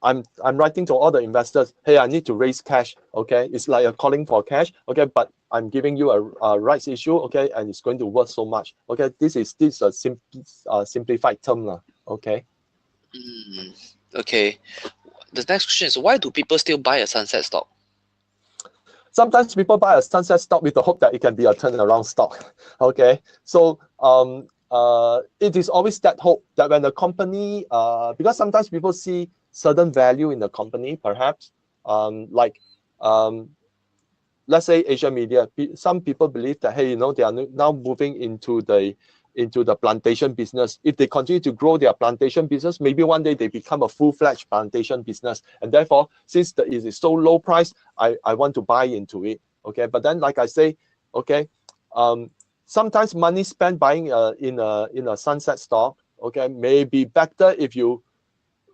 writing to all the investors, hey, I need to raise cash. Okay, it's like a calling for cash. Okay, but I'm giving you a rights issue. Okay, and it's going to worth so much. Okay, this is a simplified term lah. Okay.
Okay. The next question is, why do people still buy a sunset stock?
Sometimes people buy a sunset stock with the hope that it can be a turnaround stock. Okay, so it is always that hope that when the company, because sometimes people see certain value in the company, perhaps like let's say Asia Media, some people believe that, hey, they are now moving into the plantation business. If they continue to grow their plantation business, maybe one day they become a full-fledged plantation business. And therefore, since it is so low price, I want to buy into it. Okay, but then like I say, okay, sometimes money spent buying in a sunset stock, okay, may be better if you,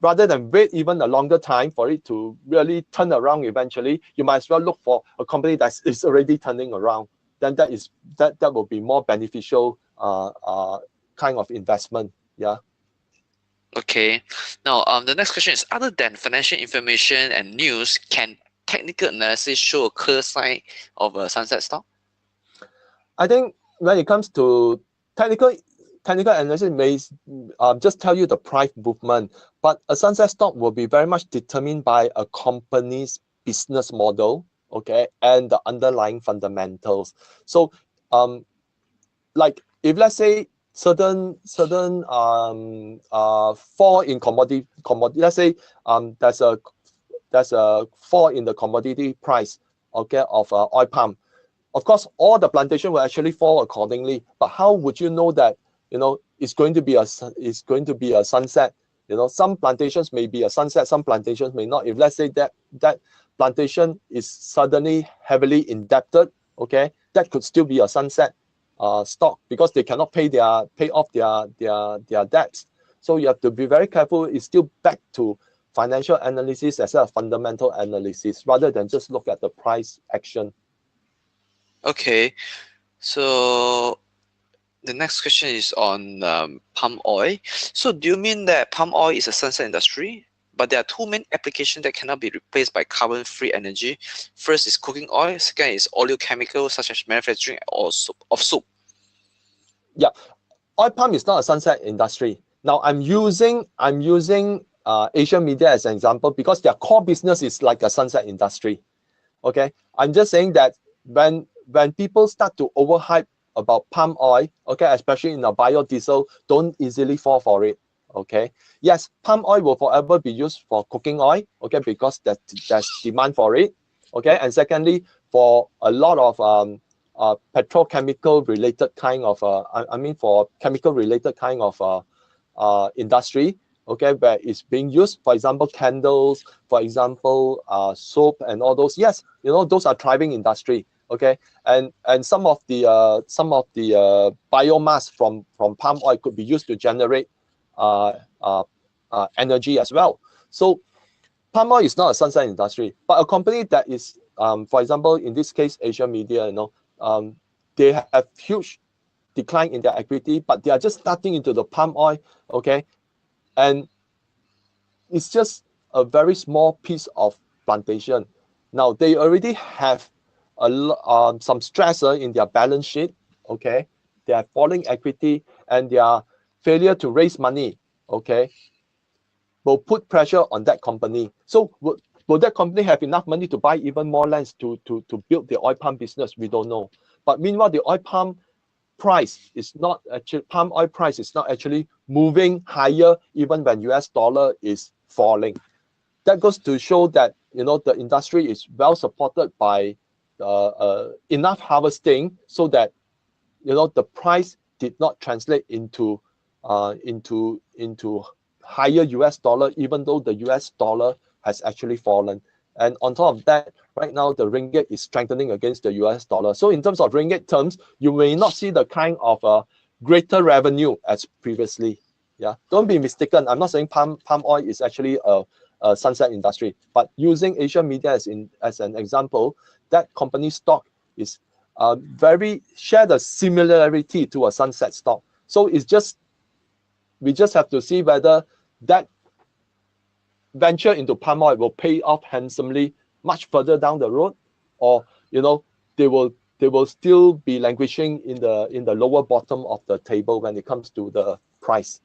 rather than wait even a longer time for it to really turn around eventually, you might as well look for a company that is already turning around. Then that will be more beneficial kind of investment. Yeah.
Okay. Now, the next question is: other than financial information and news, can technical analysis show a clear sign of a sunset stock?
I think when it comes to technical analysis, may just tell you the price movement, but a sunset stock will be very much determined by a company's business model, okay, and the underlying fundamentals. So, like if let's say certain fall in commodity, let's say there's a fall in the commodity price, okay, of oil palm. Of course, all the plantation will actually fall accordingly. But how would you know that it's going to be a sunset? Some plantations may be a sunset, some plantations may not. If let's say that plantation is suddenly heavily indebted, okay, that could still be a sunset stock because they cannot pay off their debts. So you have to be very careful. It's still back to financial analysis as well as fundamental analysis, rather than just look at the price action.
Okay, so the next question is on palm oil. So do you mean that palm oil is a sunset industry, but there are two main applications that cannot be replaced by carbon-free energy? First is cooking oil. Second is oleochemicals such as manufacturing of soup.
Yeah, oil palm is not a sunset industry. Now I'm using Asian Media as an example because their core business is like a sunset industry. Okay, I'm just saying that when people start to overhype about palm oil, okay, especially in a biodiesel, don't easily fall for it. Okay, yes, palm oil will forever be used for cooking oil, okay, because there's demand for it. Okay, and secondly, for a lot of petrochemical related kind of for chemical related kind of industry, okay, where it's being used, for example, candles, for example, soap and all those. Yes, those are thriving industry. Okay, and some of the biomass from palm oil could be used to generate energy as well. So palm oil is not a sunset industry, but a company that is, for example, in this case, Asia Media, they have huge decline in their equity, but they are just starting into the palm oil, okay, and it's just a very small piece of plantation. Now they already have some stressor in their balance sheet, okay, they are falling equity and their failure to raise money, okay, will put pressure on that company. So will that company have enough money to buy even more lands to build the oil palm business? We don't know. But meanwhile, the oil palm price is not actually, palm oil price is not actually moving higher even when US dollar is falling. That goes to show that the industry is well supported by enough harvesting so that the price did not translate into higher US dollar, even though the US dollar has actually fallen. And on top of that, right now the ringgit is strengthening against the US dollar. So in terms of ringgit terms, you may not see the kind of greater revenue as previously. Yeah, don't be mistaken. I'm not saying palm oil is actually a sunset industry, but using Asia Media as an example, that company stock is share the similarity to a sunset stock. So we just have to see whether that venture into palm oil will pay off handsomely much further down the road, or they will still be languishing in the lower bottom of the table when it comes to the price.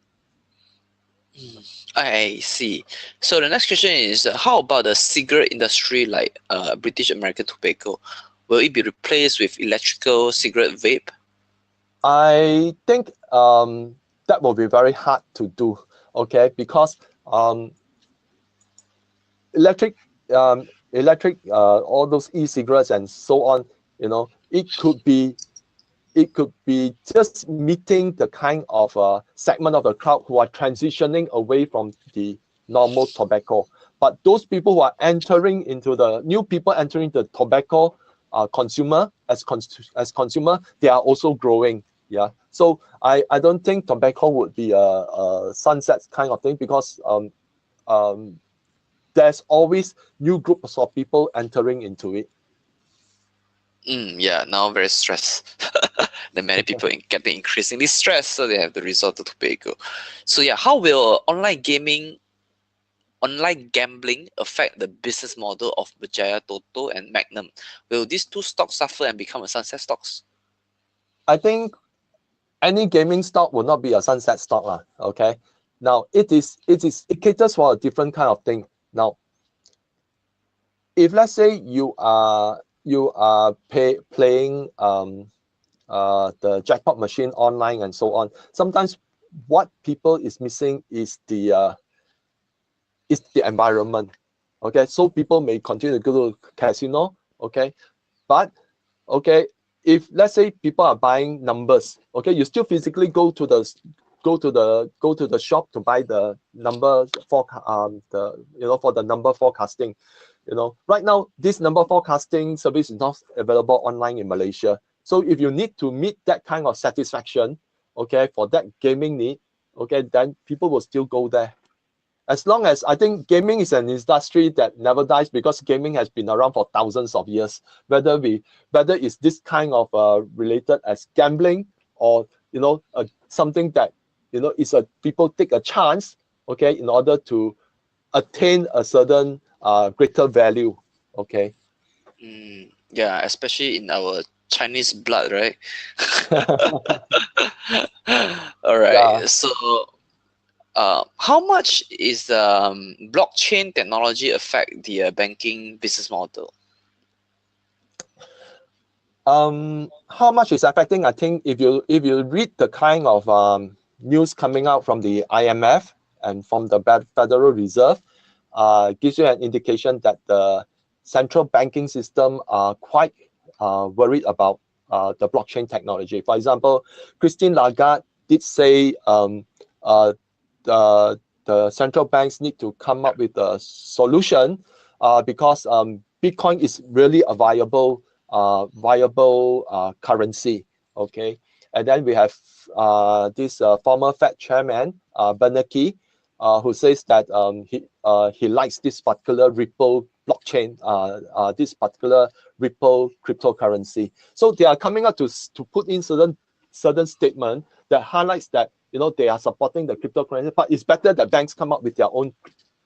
I see. So the next question is, how about the cigarette industry like British American Tobacco? Will it be replaced with electrical cigarette vape?
I think that will be very hard to do, okay, because electric all those e-cigarettes and so on, you know, it could be just meeting the kind of segment of the crowd who are transitioning away from the normal tobacco. But those people who are entering into the new people entering the tobacco consumer as consumer, they are also growing. Yeah. So I don't think tobacco would be a sunset kind of thing, because there's always new groups of people entering into it.
Yeah, now very stressed. The many people getting increasingly stressed, so they have to resort to tobacco. So yeah, how will online gambling affect the business model of Berjaya Toto and Magnum? Will these two stocks suffer and become a sunset stocks?
I think any gaming stock will not be a sunset stock lah. Okay. Now it caters for a different kind of thing. Now, if let's say you are playing the jackpot machine online and so on, sometimes what people is missing is the environment. Okay, so people may continue to go to casino. Okay, but okay, if let's say people are buying numbers, okay, you still physically go to the shop to buy the number for for the number forecasting. You know, right now this number forecasting service is not available online in Malaysia. So if you need to meet that kind of satisfaction, okay, for that gaming need, okay, then people will still go there. As long as, I think gaming is an industry that never dies, because gaming has been around for thousands of years. Whether it's this kind of related as gambling, or something that is a people take a chance, okay, in order to attain a certain greater value. Okay.
Yeah, especially in our Chinese blood, right? All right.
Yeah.
So how much is blockchain technology affect the banking business model?
How much is affecting? I think if you read the kind of news coming out from the IMF and from the Federal Reserve, gives you an indication that the central banking system are quite worried about the blockchain technology. For example, Christine Lagarde did say the central banks need to come up with a solution, because Bitcoin is really a viable currency. Okay, and then we have this former Fed chairman Bernanke, who says that he likes this particular Ripple blockchain, this particular Ripple cryptocurrency. So they are coming up to put in certain statement that highlights that they are supporting the cryptocurrency, but it's better that banks come up with their own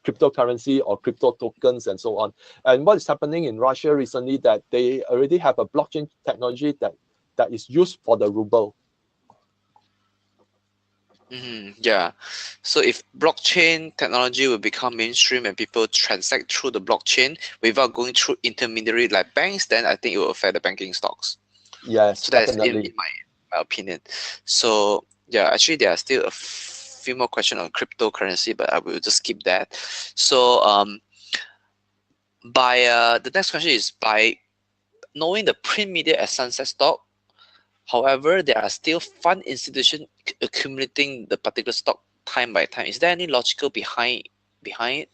cryptocurrency or crypto tokens and so on. And what is happening in Russia recently, that they already have a blockchain technology that is used for the ruble.
Yeah, so if blockchain technology will become mainstream and people transact through the blockchain without going through intermediary like banks, then I think it will affect the banking stocks.
Yes,
so that's
definitely.
in my opinion. So yeah, actually there are still a few more questions on cryptocurrency, but I will just skip that. So the next question is, by knowing the print media as sunset stock, however, there are still fund institutions accumulating the particular stock time by time. Is there any logical behind it?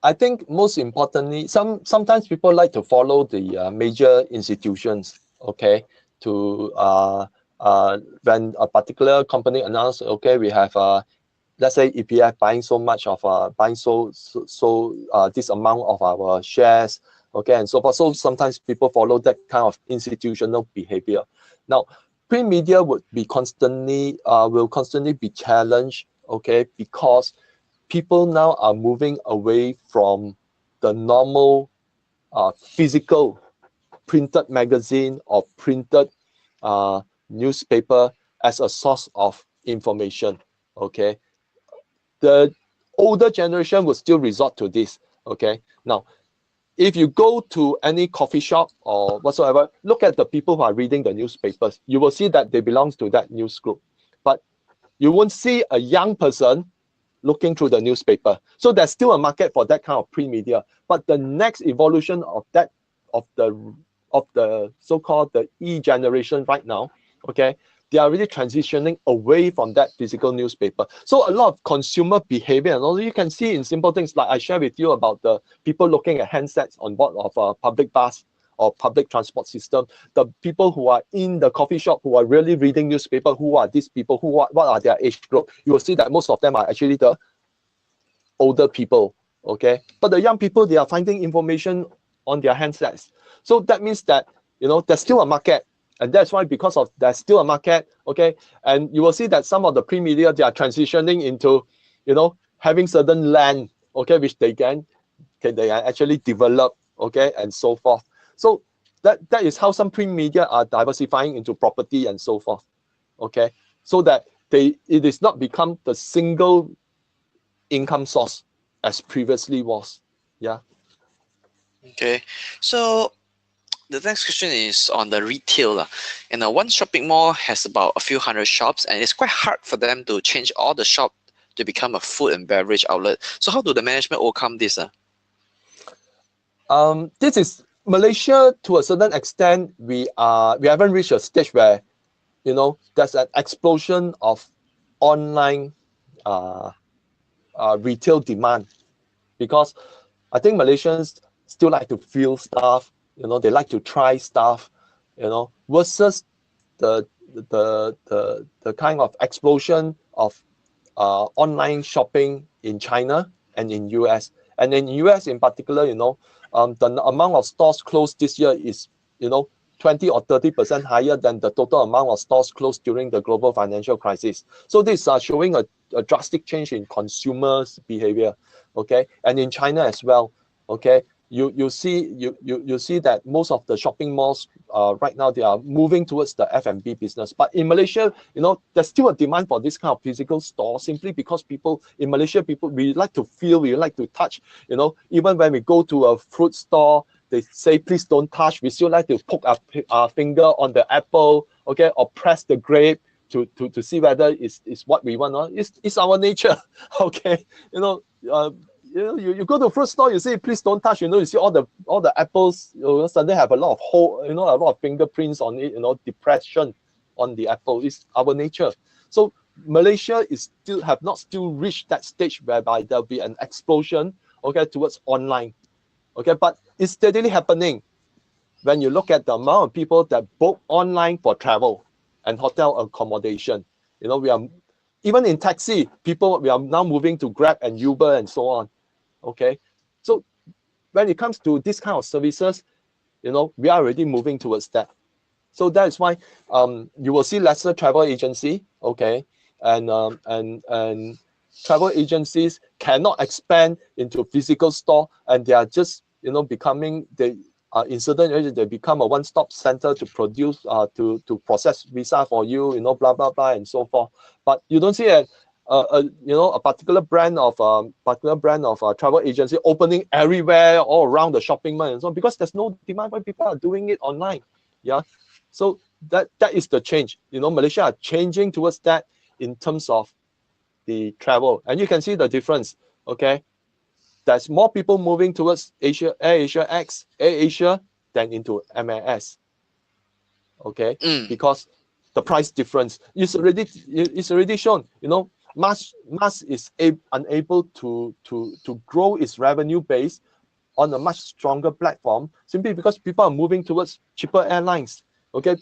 I think most importantly, sometimes people like to follow the major institutions, okay, to when a particular company announce, okay, we have let's say EPF buying so much of this amount of our shares, okay, and so forth. So sometimes people follow that kind of institutional behavior. Now, print media will constantly be challenged, okay, because people now are moving away from the normal physical printed magazine or printed newspaper as a source of information. Okay, the older generation will still resort to this. Okay, now if you go to any coffee shop or whatsoever, look at the people who are reading the newspapers. You will see that they belong to that news group, but you won't see a young person looking through the newspaper. So there's still a market for that kind of print media. But the next evolution of that, of the so-called the E generation right now, okay, they are really transitioning away from that physical newspaper. So a lot of consumer behavior, and also you can see in simple things like I share with you about the people looking at handsets on board of a public bus or public transport system, the people who are in the coffee shop who are really reading newspaper, who are these people, what are their age group? You will see that most of them are actually the older people, okay? But the young people, they are finding information on their handsets. So that means that, you know, there's still a market. And that's why, because of there's still a market, okay? And you will see that some of the print media, they are transitioning into, you know, having certain land, okay, which they can actually develop, okay, and so forth. So that is how some print media are diversifying into property and so forth, okay? So that it is not become the single income source as previously was. Yeah.
Okay, so the next question is on the retail. And one shopping mall has about a few hundred shops, and it's quite hard for them to change all the shop to become a food and beverage outlet. So how do the management overcome this?
This is Malaysia to a certain extent. We haven't reached a stage where, you know, there's an explosion of online retail demand, because I think Malaysians still like to feel stuff, you know, they like to try stuff, you know, versus the kind of explosion of online shopping in China and in US. And in US in particular, you know, the amount of stores closed this year is, you know, 20 or 30% higher than the total amount of stores closed during the global financial crisis. So this is showing a drastic change in consumers' behavior, okay, and in China as well, okay. You see that most of the shopping malls right now, they are moving towards the F&B business. But in Malaysia, you know, there's still a demand for this kind of physical store, simply because people in Malaysia, we like to feel, we like to touch, you know. Even when we go to a fruit store, they say please don't touch. We still like to poke our finger on the apple, okay, or press the grape to see whether it's what we want. It's our nature, okay. You go to a fruit store, you say please don't touch, you know, you see all the apples, you know, suddenly have a lot of hole, you know, a lot of fingerprints on it, you know, depression on the apple. It's our nature. So Malaysia is have not reached that stage whereby there'll be an explosion, okay, towards online, okay, but it's steadily happening. When you look at the amount of people that book online for travel and hotel accommodation, you know, even in taxi, we are now moving to Grab and Uber and so on. Okay, so when it comes to this kind of services, you know, we are already moving towards that. So that is why you will see lesser travel agency, okay, and travel agencies cannot expand into physical store, and they are just, you know, becoming in certain areas they become a one-stop center to produce to process visa for you, you know, blah blah blah and so forth. But you don't see a particular brand of travel agency opening everywhere all around the shopping mall and so on, because there's no demand when people are doing it online. Yeah, so that is the change. You know, Malaysia are changing towards that in terms of the travel, and you can see the difference. Okay, there's more people moving towards AirAsia than into MAS. Okay, because the price difference is already shown. You know, MAS is unable to grow its revenue base on a much stronger platform, simply because people are moving towards cheaper airlines. Okay,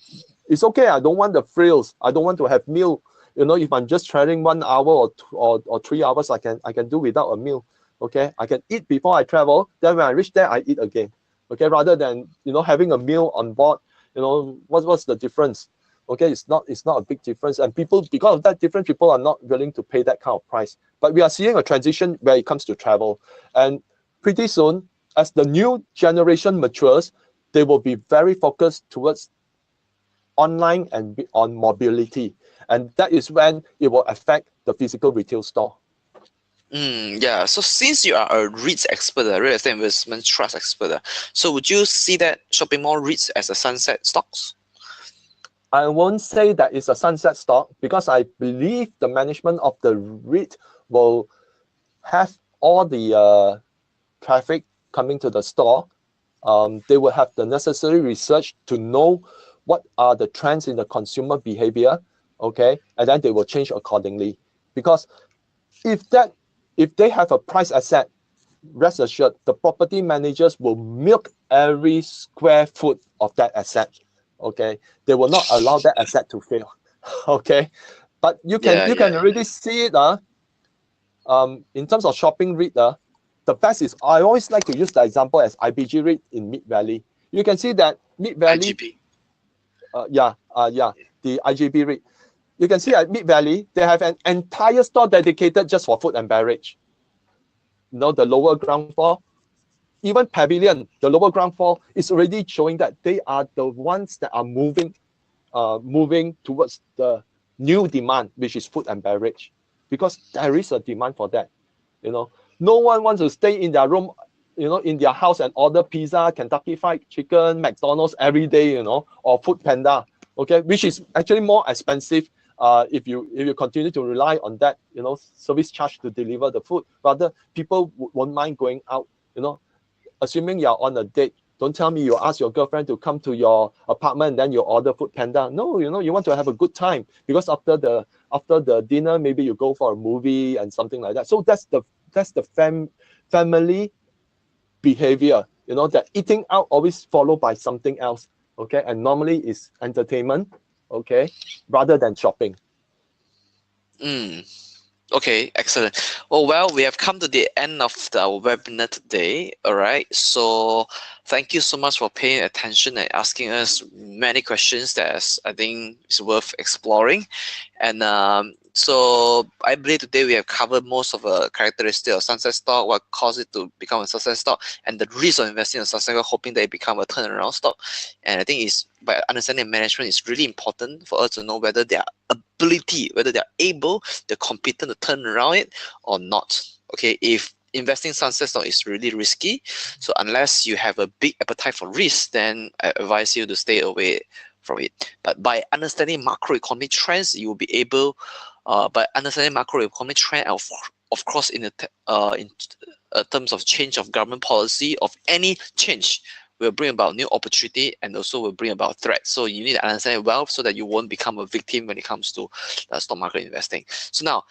it's okay. I don't want the frills. I don't want to have meal. You know, if I'm just traveling 1 hour or 3 hours, I can do without a meal. Okay, I can eat before I travel. Then when I reach there, I eat again. Okay, rather than, you know, having a meal on board. You know, what's the difference? Okay, it's not a big difference, and people, because of that difference, people are not willing to pay that kind of price. But we are seeing a transition where it comes to travel, and pretty soon, as the new generation matures, they will be very focused towards online and on mobility, and that is when it will affect the physical retail store.
Yeah, so since you are a REITs expert, a real estate investment trust expert, so would you see that shopping mall REITs as a sunset stocks?
I won't say that it's a sunset stock, because I believe the management of the REIT will have all the traffic coming to the store. They will have the necessary research to know what are the trends in the consumer behavior, okay, and then they will change accordingly. Because if they have a price asset, rest assured the property managers will milk every square foot of that asset, okay. They will not allow that asset to fail. Okay, but you
Yeah,
can
yeah.
already see it in terms of shopping REIT. The best is, I always like to use the example as IBG REIT in Mid Valley. You can see that Mid Valley,
IGB.
the IGB REIT. You can see
Yeah.
at Mid Valley, they have an entire store dedicated just for food and beverage. The lower ground floor, even Pavilion, the lower ground floor is already showing that they are the ones that are moving towards the new demand, which is food and beverage, because there is a demand for that. No one wants to stay in their room, in their house and order pizza, Kentucky Fried Chicken, McDonald's every day, or Food Panda, okay, which is actually more expensive. If you continue to rely on that, service charge to deliver the food, rather people won't mind going out. Assuming you're on a date, don't tell me you ask your girlfriend to come to your apartment and then you order Food Panda. No, you want to have a good time, because after the dinner, maybe you go for a movie and something like that. So that's the family behavior. That eating out always followed by something else. Okay, and normally it's entertainment. Okay, rather than shopping.
Mm. Okay, excellent. Oh, well, we have come to the end of our webinar today. All right. So thank you so much for paying attention and asking us many questions I think is worth exploring. And so I believe today we have covered most of the characteristics of sunset stock, what caused it to become a sunset stock, and the risk of investing in sunset stock, hoping that it become a turnaround stock. And I think is by understanding management is really important for us to know whether their ability, whether they're able, they're competent to turn around it or not. Okay, if investing sunset stock is really risky, so unless you have a big appetite for risk, then I advise you to stay away from it. But by understanding macroeconomic trends, you will be able, by understanding macroeconomic trend, of course, in terms of change of government policy, of any change will bring about new opportunity and also will bring about threat. So you need to understand it well so that you won't become a victim when it comes to stock market investing. So now,